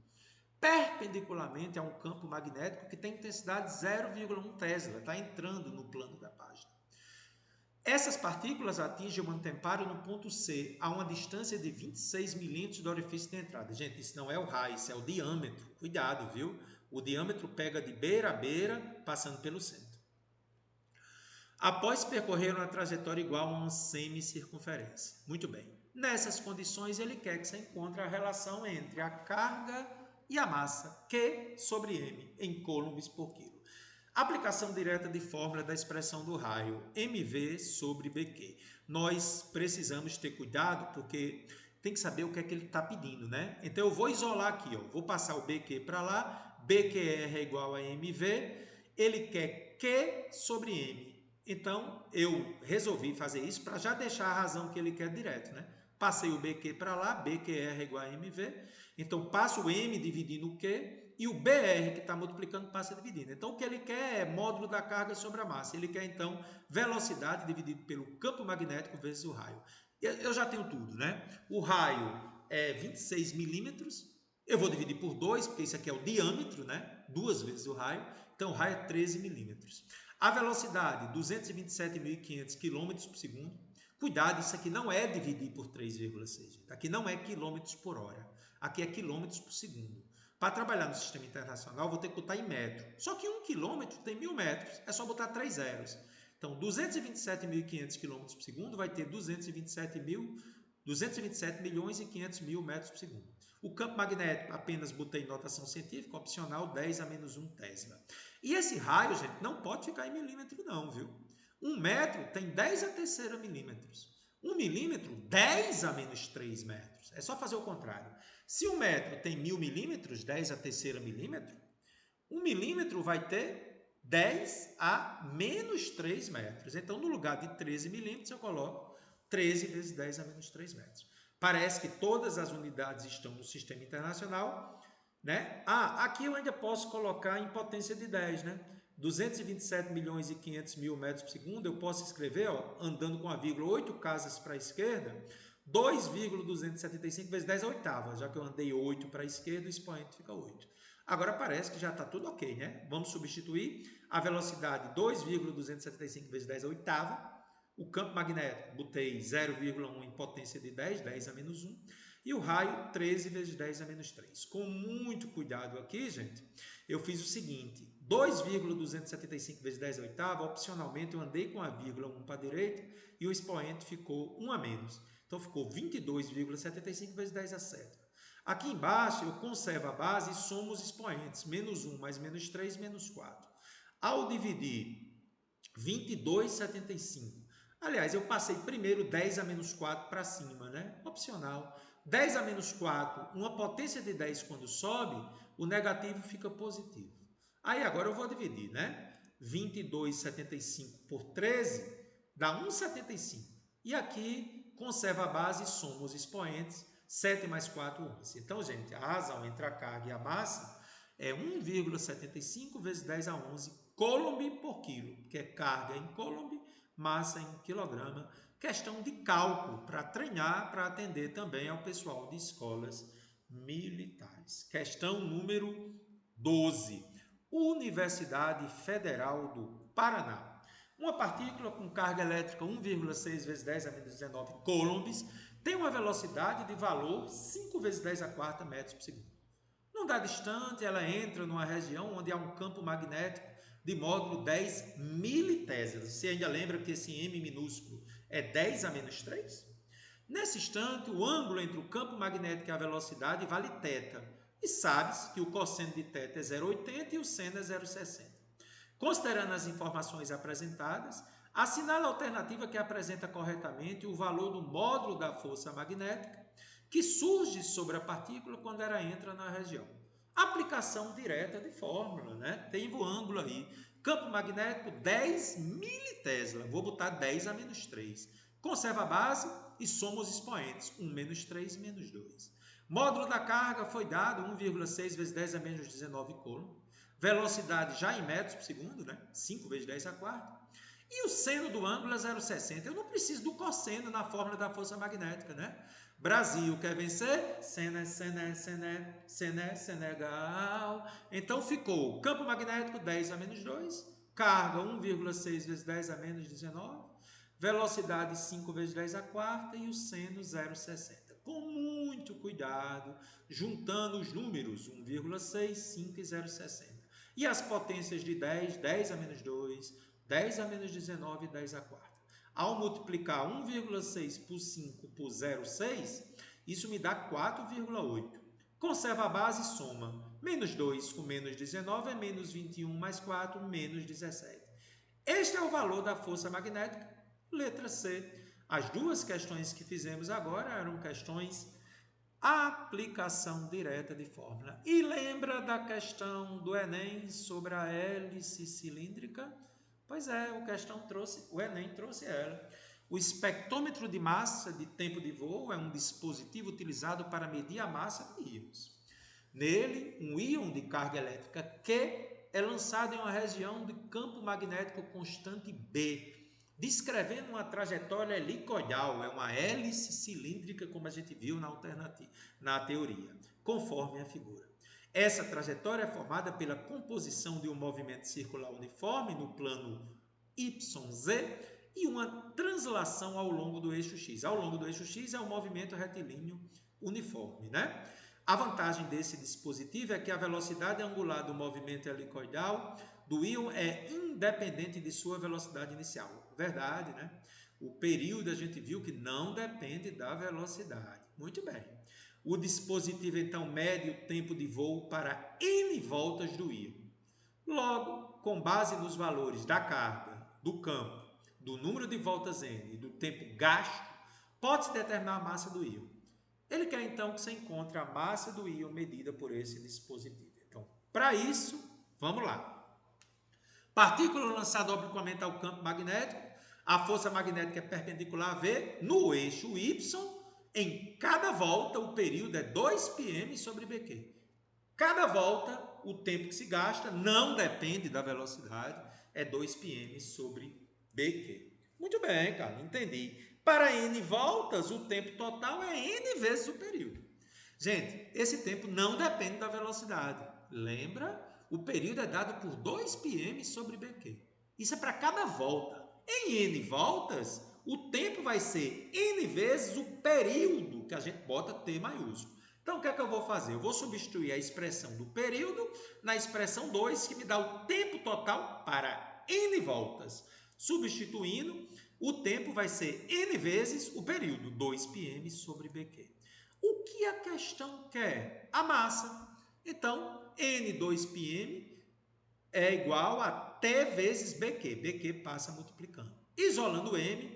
perpendicularmente a um campo magnético que tem intensidade 0,1 Tesla, está entrando no plano da página. Essas partículas atingem o antemparo no ponto C, a uma distância de 26 milímetros do orifício de entrada. Gente, isso não é o raio, isso é o diâmetro. Cuidado, viu? O diâmetro pega de beira a beira, passando pelo centro. Após percorrer uma trajetória igual a uma semicircunferência. Muito bem. Nessas condições, ele quer que você encontre a relação entre a carga e a massa, Q sobre M, em coulombs por quilo. Aplicação direta de fórmula da expressão do raio, mv sobre bq. Nós precisamos ter cuidado, porque tem que saber o que é que ele está pedindo, né? Então, eu vou isolar aqui, ó, vou passar o bq para lá, bqr é igual a mv, ele quer Q sobre M. Então, eu resolvi fazer isso para já deixar a razão que ele quer direto, né? Passei o BQ para lá, BQR igual a MV. Então, passo o M dividindo o Q e o BR, que está multiplicando, passa dividindo. Então, o que ele quer é módulo da carga sobre a massa. Ele quer, então, velocidade dividido pelo campo magnético vezes o raio. Eu já tenho tudo, né? O raio é 26 milímetros. Eu vou dividir por 2, porque isso aqui é o diâmetro, né? 2 vezes o raio. Então, o raio é 13 milímetros. A velocidade, 227.500 km por segundo. Cuidado, isso aqui não é dividir por 3,6. Aqui não é quilômetros por hora. Aqui é quilômetros por segundo. Para trabalhar no sistema internacional, vou ter que botar em metro. Só que 1 quilômetro tem 1.000 metros. É só botar 3 zeros. Então, 227.500 km por segundo vai ter 227 milhões e 500 mil metros por segundo. O campo magnético, apenas botei em notação científica, opcional, 10 a menos 1 Tesla. E esse raio, gente, não pode ficar em milímetro não, viu? 1 metro tem 10 a terceira milímetros. 1 milímetro, 10 a menos 3 metros. É só fazer o contrário. Se 1 metro tem 1.000 milímetros, 10 a terceira milímetro, 1 milímetro vai ter 10 a menos 3 metros. Então, no lugar de 13 milímetros, eu coloco 13 vezes 10 a menos 3 metros. Parece que todas as unidades estão no sistema internacional, né? Aqui eu ainda posso colocar em potência de 10, né? 227 milhões e 500 mil metros por segundo, eu posso escrever, ó, andando com a vírgula 8 casas para a esquerda, 2,275 vezes 10 é oitava, já que eu andei 8 para a esquerda, o expoente fica 8. Agora parece que já está tudo ok, né? Vamos substituir a velocidade 2,275 vezes 10 é oitava, o campo magnético, botei 0,1 em potência de 10, 10 a menos 1. E o raio, 13 vezes 10 a menos 3. Com muito cuidado aqui, gente, eu fiz o seguinte. 2,275 vezes 10 a oitava, opcionalmente eu andei com a vírgula 1 para a direita e o expoente ficou 1 a menos. Então ficou 22,75 vezes 10 a sétima. Aqui embaixo eu conservo a base e somo os expoentes. Menos 1 mais menos 3, menos 4. Ao dividir 22,75. Aliás, eu passei primeiro 10 a menos 4 para cima, né? Opcional. 10 a menos 4, uma potência de 10 quando sobe, o negativo fica positivo. Aí agora eu vou dividir, né? 22,75 por 13 dá 1,75. E aqui conserva a base e soma os expoentes. 7 mais 4, 11. Então, gente, a razão entre a carga e a massa é 1,75 vezes 10 a 11 coulomb por quilo, que é carga em coulomb, massa em quilograma. Questão de cálculo para treinar, para atender também ao pessoal de escolas militares. Questão número 12. Universidade Federal do Paraná. Uma partícula com carga elétrica 1,6 vezes 10 a menos 19 coulombs tem uma velocidade de valor 5 vezes 10 a quarta metros por segundo. Num dado distante, ela entra numa região onde há um campo magnético de módulo 10 militésielas. Você ainda lembra que esse M minúsculo é 10 a menos 3? Nesse instante, o ângulo entre o campo magnético e a velocidade vale θ. E sabe-se que o cosseno de θ é 0,80 e o seno é 0,60. Considerando as informações apresentadas, assinale a alternativa que apresenta corretamente o valor do módulo da força magnética que surge sobre a partícula quando ela entra na região. Aplicação direta de fórmula, né? Tem o ângulo aí. Campo magnético 10 militésla. Vou botar 10 a menos 3. Conserva a base e soma os expoentes. 1 menos 3 menos 2. Módulo da carga foi dado 1,6 vezes 10 a menos 19 coulomb. Velocidade já em metros por segundo, né? 5 vezes 10 a quarta. E o seno do ângulo é 0,60. Eu não preciso do cosseno na fórmula da força magnética, né? Brasil quer vencer? Senegal. Então ficou campo magnético 10 a menos 2, carga 1,6 vezes 10 a menos 19, velocidade 5 vezes 10 a quarta e o seno 0,60. Com muito cuidado, juntando os números 1,6, 5 e 0,60. E as potências de 10, 10 a menos 2, 10 a menos 19 e 10 a quarta. Ao multiplicar 1,6 por 5 por 0,6, isso me dá 4,8. Conserva a base e soma. Menos 2 com menos 19 é menos 21 mais 4, menos 17. Este é o valor da força magnética. Letra C. As duas questões que fizemos agora eram questões Aplicação direta de fórmula. E lembra da questão do Enem sobre a hélice cilíndrica? Pois é, o Enem trouxe ela. O espectrômetro de massa de tempo de voo é um dispositivo utilizado para medir a massa de íons. Nele, um íon de carga elétrica Q é lançado em uma região de campo magnético constante B, descrevendo uma trajetória helicoidal, é uma hélice cilíndrica, como a gente viu na teoria, conforme a figura. Essa trajetória é formada pela composição de um movimento circular uniforme no plano YZ e uma translação ao longo do eixo X. Ao longo do eixo X é o movimento retilíneo uniforme, né? A vantagem desse dispositivo é que a velocidade angular do movimento helicoidal do íon é independente de sua velocidade inicial. Verdade, né? O período a gente viu que não depende da velocidade. Muito bem. O dispositivo então mede o tempo de voo para N voltas do íon. Logo, com base nos valores da carga, do campo, do número de voltas N e do tempo gasto, pode-se determinar a massa do íon. Ele quer então que você encontre a massa do íon medida por esse dispositivo. Então, para isso, vamos lá. Partícula lançada obliquamente ao campo magnético, a força magnética é perpendicular a V no eixo Y. Em cada volta, o período é 2 pm sobre Bq. Cada volta, o tempo que se gasta não depende da velocidade, é 2 pm sobre Bq. Muito bem, cara, entendi. Para N voltas, o tempo total é N vezes o período. Gente, esse tempo não depende da velocidade. Lembra? O período é dado por 2 pm sobre Bq. Isso é para cada volta. Em N voltas, o tempo vai ser N vezes o período, que a gente bota T maiúsculo. Então, o que é que eu vou fazer? Eu vou substituir a expressão do período na expressão 2, que me dá o tempo total para N voltas. Substituindo, o tempo vai ser N vezes o período, 2 pm sobre Bq. O que a questão quer? A massa. Então, N2 pm é igual a T vezes Bq. Bq passa multiplicando. Isolando M,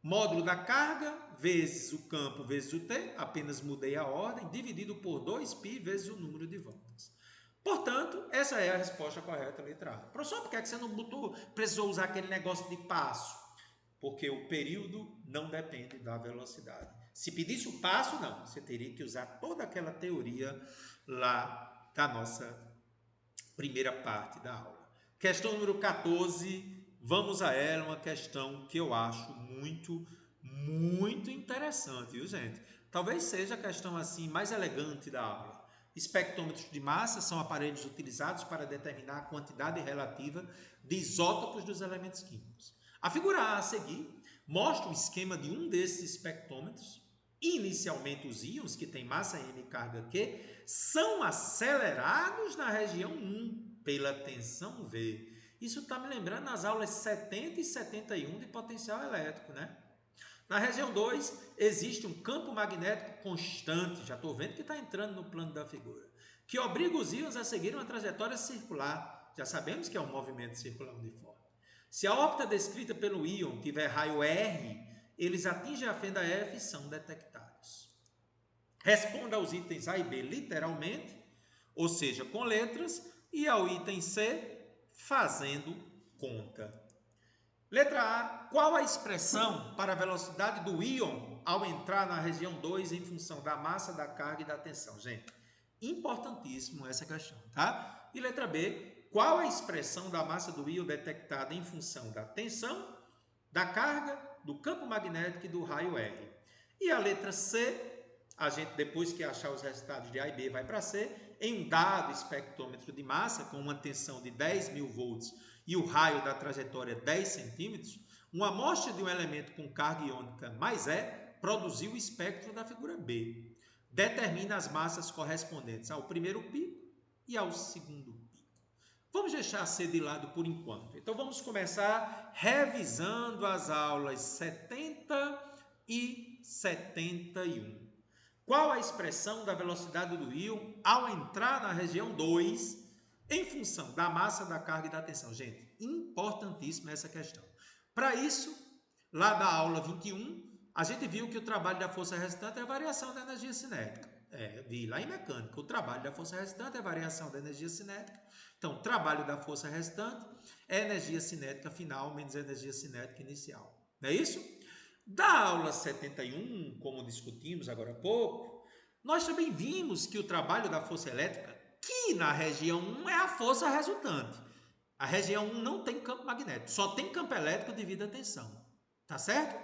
módulo da carga vezes o campo vezes o T, apenas mudei a ordem, dividido por 2π vezes o número de voltas. Portanto, essa é a resposta correta, letra A. Professor, por que você não precisou usar aquele negócio de passo? Porque o período não depende da velocidade. Se pedisse o passo, não. Você teria que usar toda aquela teoria lá da nossa primeira parte da aula. Questão número 14, vamos a ela, uma questão que eu acho muito interessante, viu, gente? Talvez seja a questão assim mais elegante da aula. Espectrômetros de massa são aparelhos utilizados para determinar a quantidade relativa de isótopos dos elementos químicos. A figura A seguir mostra o esquema de um desses espectrômetros. Inicialmente, os íons, que têm massa M e carga Q, são acelerados na região 1 pela tensão V. Isso está me lembrando nas aulas 70 e 71 de potencial elétrico, né? Na região 2, existe um campo magnético constante, já estou vendo que está entrando no plano da figura, que obriga os íons a seguir uma trajetória circular. Já sabemos que é um movimento circular uniforme. Se a órbita descrita pelo íon tiver raio R, eles atingem a fenda F e são detectados. Responda aos itens A e B literalmente, ou seja, com letras, e ao item C, fazendo conta. Letra A. Qual a expressão para a velocidade do íon ao entrar na região 2 em função da massa, da carga e da tensão? Gente, importantíssimo essa questão, tá? E letra B. Qual a expressão da massa do íon detectada em função da tensão, da carga, do campo magnético e do raio R? E a letra C, a gente depois que achar os resultados de A e B vai para C, em um dado espectrômetro de massa com uma tensão de 10.000 volts e o raio da trajetória 10 centímetros, uma amostra de um elemento com carga iônica mais E produziu o espectro da figura B. Determina as massas correspondentes ao primeiro pico e ao segundo pico. Vamos deixar C de lado por enquanto. Então vamos começar revisando as aulas 70 e 71. Qual a expressão da velocidade do íon ao entrar na região 2 em função da massa, da carga e da tensão? Gente, importantíssima essa questão. Para isso, lá da aula 21, a gente viu que o trabalho da força resultante é a variação da energia cinética. Vi lá em mecânica. O trabalho da força restante é a variação da energia cinética. Então, o trabalho da força restante é energia cinética final menos energia cinética inicial. Não é isso? Da aula 71, como discutimos agora há pouco, nós também vimos que o trabalho da força elétrica, que na região 1 é a força resultante. A região 1 não tem campo magnético, só tem campo elétrico devido à tensão. Tá certo?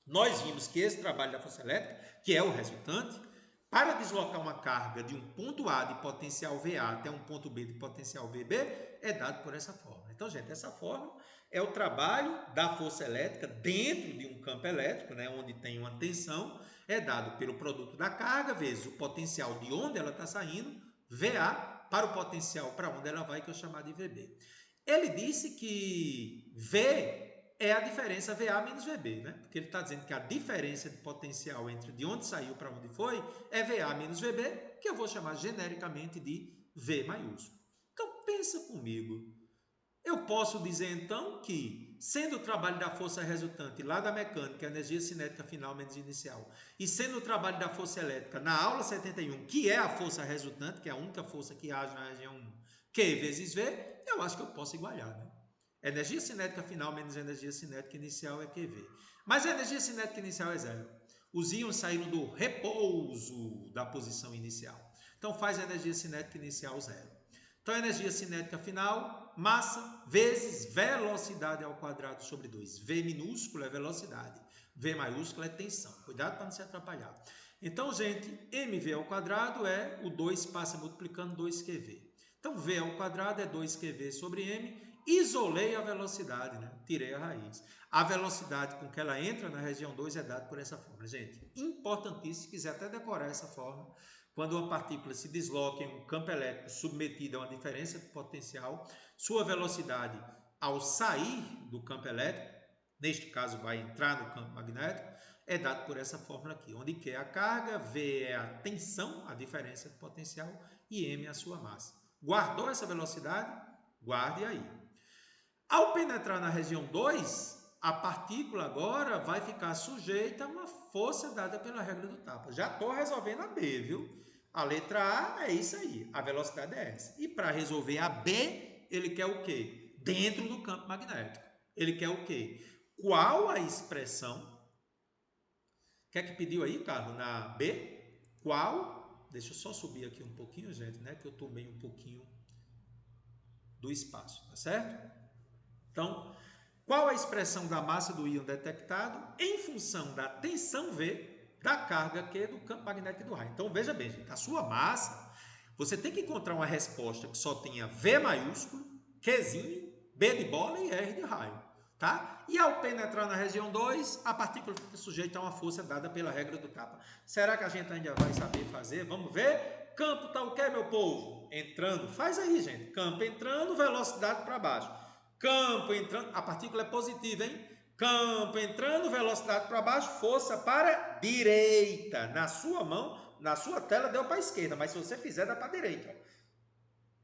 Nós vimos que esse trabalho da força elétrica, que é o resultante, para deslocar uma carga de um ponto A de potencial VA até um ponto B de potencial VB, é dado por essa fórmula. Então, gente, essa fórmula é o trabalho da força elétrica dentro de um campo elétrico, né, onde tem uma tensão, é dado pelo produto da carga vezes o potencial de onde ela está saindo, VA, para o potencial para onde ela vai, que eu chamar de VB. Ele disse que V é a diferença VA menos VB, né? Porque ele está dizendo que a diferença de potencial entre de onde saiu para onde foi é VA menos VB, que eu vou chamar genericamente de V maiúsculo. Então, pensa comigo. Eu posso dizer, então, que, sendo o trabalho da força resultante lá da mecânica, a energia cinética final menos inicial, e sendo o trabalho da força elétrica na aula 71, que é a força resultante, que é a única força que age na região 1, Q vezes V, eu acho que eu posso igualar, né? Energia cinética final menos energia cinética inicial é QV. Mas a energia cinética inicial é zero. Os íons saíram do repouso da posição inicial. Então faz a energia cinética inicial zero. Então a energia cinética final, massa vezes velocidade ao quadrado sobre 2. V minúsculo é velocidade. V maiúsculo é tensão. Cuidado para não se atrapalhar. Então, gente, mv ao quadrado é o 2 passa multiplicando 2qv. Então, v ao quadrado é 2qv sobre m. Isolei a velocidade, né? Tirei a raiz. A velocidade com que ela entra na região 2 é dada por essa fórmula. Gente, importantíssimo, se quiser até decorar essa fórmula, quando uma partícula se desloca em um campo elétrico submetido a uma diferença de potencial, sua velocidade ao sair do campo elétrico, neste caso vai entrar no campo magnético, é dado por essa fórmula aqui, onde Q é a carga, V é a tensão, a diferença de potencial, e M é a sua massa. Guardou essa velocidade? Guarde aí. Ao penetrar na região 2, a partícula agora vai ficar sujeita a uma força dada pela regra do tapa. Já estou resolvendo a B, viu? A letra A é isso aí, a velocidade é essa. E para resolver a B, ele quer o quê? Dentro do campo magnético. Ele quer o quê? Qual a expressão? O que é que pediu aí, Carlos, na B? Qual? Deixa eu só subir aqui um pouquinho, gente, né? Que eu tomei um pouquinho do espaço, tá certo? Então, qual a expressão da massa do íon detectado em função da tensão V da carga Q do campo magnético do raio? Então, veja bem, gente, a sua massa, você tem que encontrar uma resposta que só tenha V maiúsculo, Qzinho, B de bola e R de raio. Tá? E ao penetrar na região 2, a partícula fica sujeita a uma força dada pela regra do tapa. Será que a gente ainda vai saber fazer? Vamos ver? Campo tá o quê, meu povo? Entrando. Faz aí, gente. Campo entrando, velocidade para baixo. Campo entrando, a partícula é positiva, hein? Campo entrando, velocidade para baixo, força para direita. Na sua mão, na sua tela deu para a esquerda, mas se você fizer, dá para a direita.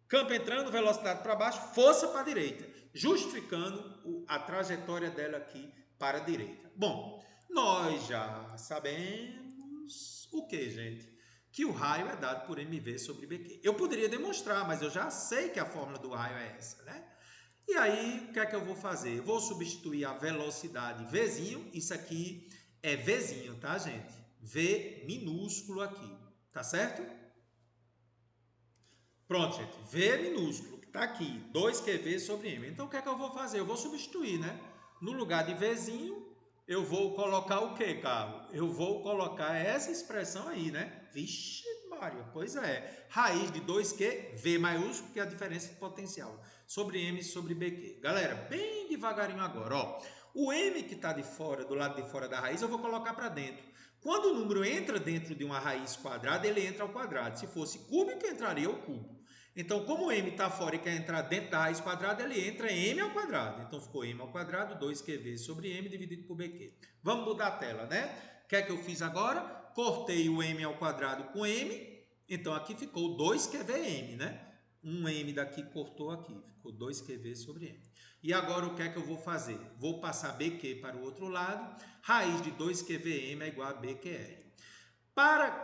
Campo entrando, velocidade para baixo, força para a direita, justificando a trajetória dela aqui para a direita. Bom, nós já sabemos o que, gente? Que o raio é dado por mv sobre bq. Eu poderia demonstrar, mas eu já sei que a fórmula do raio é essa, né? E aí, o que é que eu vou fazer? Eu vou substituir a velocidade Vzinho, isso aqui é Vzinho, tá, gente? V minúsculo aqui, tá certo? Pronto, gente, V minúsculo, que tá aqui, 2qv sobre m. Então, o que é que eu vou fazer? Eu vou substituir, né? No lugar de Vzinho, eu vou colocar o quê, Carlos? Eu vou colocar essa expressão aí, né? Vixe, Maria, pois é. Raiz de 2q, V maiúsculo, que é a diferença de potencial, sobre M sobre BQ. Galera, bem devagarinho agora, ó. O M que está de fora, do lado de fora da raiz, eu vou colocar para dentro. Quando o número entra dentro de uma raiz quadrada, ele entra ao quadrado. Se fosse cúbico, entraria ao cubo. Então, como o m está fora e quer entrar dentro da raiz quadrada, ele entra em m ao quadrado. Então, ficou m ao quadrado, 2qv sobre m dividido por bq. Vamos mudar a tela, né? O que é que eu fiz agora? Cortei o m ao quadrado com m. Então, aqui ficou 2qvm, né? Um m daqui cortou aqui. Ficou 2qv sobre m. E agora, o que é que eu vou fazer? Vou passar bq para o outro lado. Raiz de 2qvm é igual a bqr.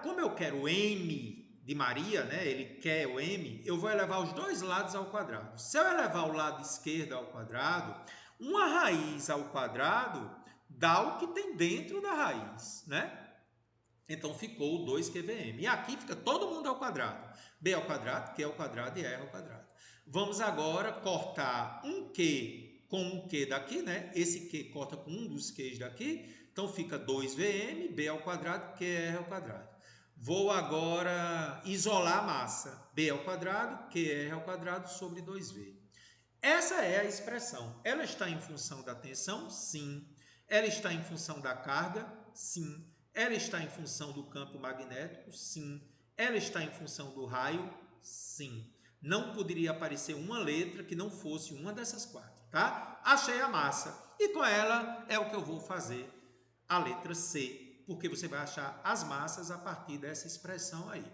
Como eu quero m de Maria, né, ele quer o m, eu vou elevar os dois lados ao quadrado. Se eu elevar o lado esquerdo ao quadrado, uma raiz ao quadrado dá o que tem dentro da raiz, né? Então ficou o 2QVM. E aqui fica todo mundo ao quadrado. B ao quadrado, Q ao quadrado e R ao quadrado. Vamos agora cortar um Q com um Q daqui, né? Esse Q corta com um dos Qs daqui. Então fica 2VM, B ao quadrado, QR ao quadrado. Vou agora isolar a massa. B ao quadrado, QR ao quadrado sobre 2V. Essa é a expressão. Ela está em função da tensão? Sim. Ela está em função da carga? Sim. Ela está em função do campo magnético? Sim. Ela está em função do raio? Sim. Não poderia aparecer uma letra que não fosse uma dessas quatro, tá? Achei a massa. E com ela é o que eu vou fazer a letra C, porque você vai achar as massas a partir dessa expressão aí.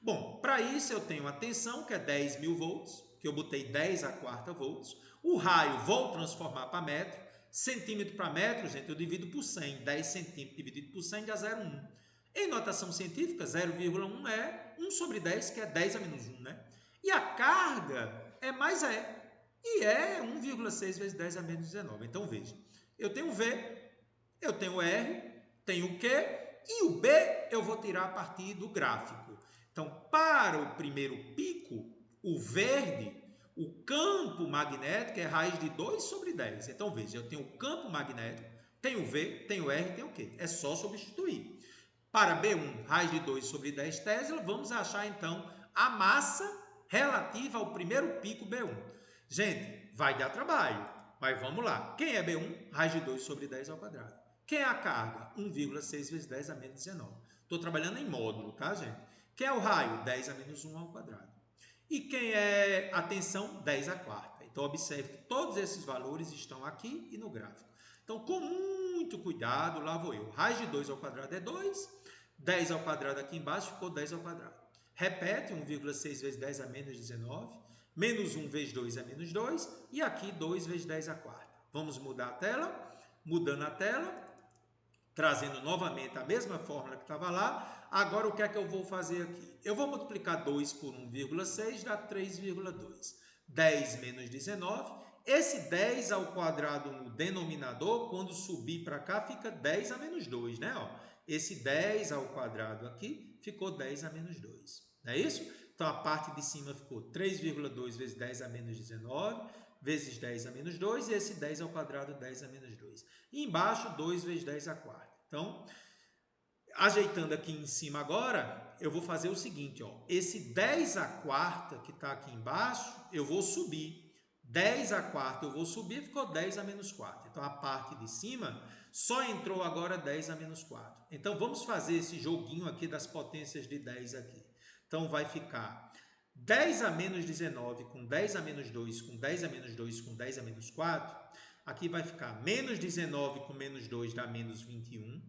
Bom, para isso eu tenho a tensão, que é 10.000 volts, que eu botei 10 a quarta volts. O raio vou transformar para metro. Centímetro para metro, gente, eu divido por 100. 10 centímetros dividido por 100 dá 0,1. Em notação científica, 0,1 é 1 sobre 10, que é 10 a menos 1, né? E a carga é mais E. E é 1,6 vezes 10 a menos 19. Então, veja, eu tenho V, eu tenho R, tenho o Q e o B eu vou tirar a partir do gráfico. Então, para o primeiro pico, o verde, o campo magnético é raiz de 2 sobre 10. Então, veja, eu tenho o campo magnético, tenho o V, tenho o R, tenho o Q. É só substituir. Para B1, raiz de 2 sobre 10 Tesla, vamos achar, então, a massa relativa ao primeiro pico B1. Gente, vai dar trabalho, mas vamos lá. Quem é B1? Raiz de 2 sobre 10 ao quadrado. Quem é a carga? 1,6 vezes 10 a menos 19. Estou trabalhando em módulo, tá, gente? Quem é o raio? 10 a menos 1 ao quadrado. E quem é a tensão? 10 a quarta. Então, observe que todos esses valores estão aqui e no gráfico. Então, com muito cuidado, lá vou eu. Raiz de 2 ao quadrado é 2. 10 ao quadrado aqui embaixo ficou 10 ao quadrado. Repete, 1,6 vezes 10 a menos 19. Menos 1 vezes 2 é menos 2. E aqui 2 vezes 10 a quarta. Vamos mudar a tela. Mudando a tela, trazendo novamente a mesma fórmula que estava lá. Agora, o que é que eu vou fazer aqui? Eu vou multiplicar 2 por 1,6, dá 3,2. 10 menos 19. Esse 10 ao quadrado no denominador, quando subir para cá, fica 10 a menos 2, né? Ó, esse 10 ao quadrado aqui ficou 10 a menos 2. Não é isso? Então, a parte de cima ficou 3,2 vezes 10 a menos 19, vezes 10 a menos 2, e esse 10 ao quadrado, 10 a menos 2. E embaixo, 2 vezes 10 a quarta. Então, ajeitando aqui em cima agora, eu vou fazer o seguinte, ó. Esse 10 a quarta que está aqui embaixo, eu vou subir. 10 a quarta eu vou subir, ficou 10 a menos 4. Então, a parte de cima só entrou agora 10 a menos 4. Então, vamos fazer esse joguinho aqui das potências de 10 aqui. Então, vai ficar 10 a menos 19 com 10 a menos 2 com 10 a menos 2 com 10 a menos 4. Aqui vai ficar menos 19 com menos 2 dá menos 21.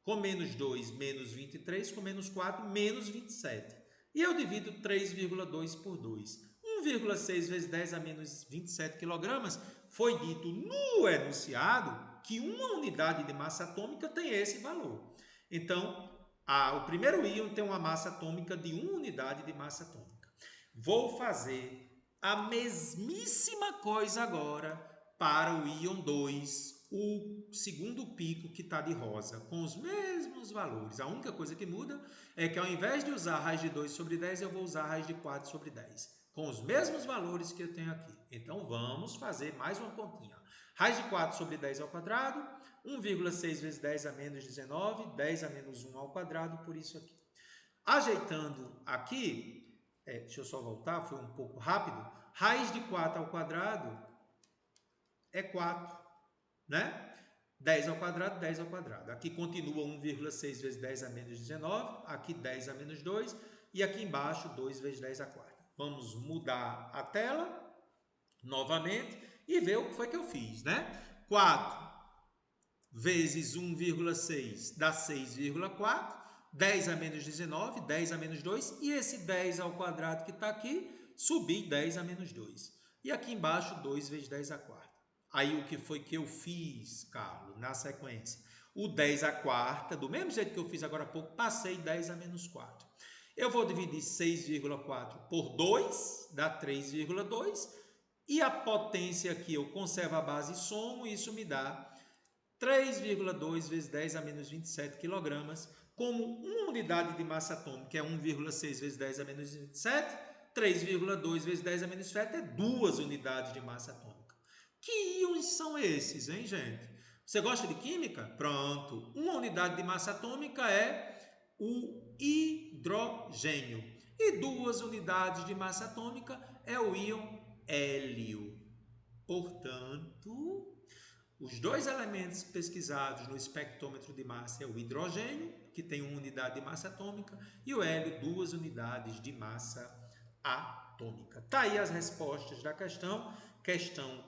Com menos 2, menos 23. Com menos 4, menos 27. E eu divido 3,2 por 2. 1,6 vezes 10 a menos 27 kg. Foi dito no enunciado que uma unidade de massa atômica tem esse valor. Então, o primeiro íon tem uma massa atômica de 1 unidade de massa atômica. Vou fazer a mesmíssima coisa agora para o íon 2, o segundo pico que está de rosa, com os mesmos valores. A única coisa que muda é que ao invés de usar a raiz de 2 sobre 10, eu vou usar a raiz de 4 sobre 10, com os mesmos valores que eu tenho aqui. Então, vamos fazer mais uma continha. Raiz de 4 sobre 10 ao quadrado, 1,6 vezes 10 a menos 19, 10 a menos 1 ao quadrado, por isso aqui. Ajeitando aqui, deixa eu só voltar, foi um pouco rápido. Raiz de 4 ao quadrado é 4, né? 10 ao quadrado, 10 ao quadrado. Aqui continua 1,6 vezes 10 a menos 19, aqui 10 a menos 2, e aqui embaixo 2 vezes 10 a quarta. Vamos mudar a tela novamente e ver o que foi que eu fiz, né? 4 vezes 1,6 dá 6,4, 10 a menos 19, 10 a menos 2, e esse 10 ao quadrado que está aqui, subi 10 a menos 2. E aqui embaixo, 2 vezes 10 a quarta. Aí, o que foi que eu fiz, Carlos, na sequência? o 10 à quarta, do mesmo jeito que eu fiz agora há pouco, passei 10 a menos 4. Eu vou dividir 6,4 por 2, dá 3,2. E a potência aqui, eu conservo a base e somo, isso me dá 3,2 vezes 10 a menos 27 quilogramas. Como uma unidade de massa atômica, que é 1,6 vezes 10 a menos 27, 3,2 vezes 10 a menos 7 é 2 unidades de massa atômica. Que íons são esses, hein, gente? Você gosta de química? Pronto. Uma unidade de massa atômica é o hidrogênio. E 2 unidades de massa atômica é o íon hélio. Portanto, os 2 elementos pesquisados no espectrômetro de massa é o hidrogênio, que tem 1 unidade de massa atômica, e o hélio, 2 unidades de massa atômica. Tá aí as respostas da questão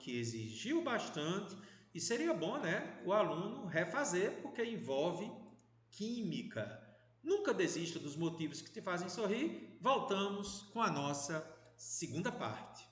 que exigiu bastante e seria bom, né, o aluno refazer, porque envolve química. Nunca desista dos motivos que te fazem sorrir. Voltamos com a nossa segunda parte.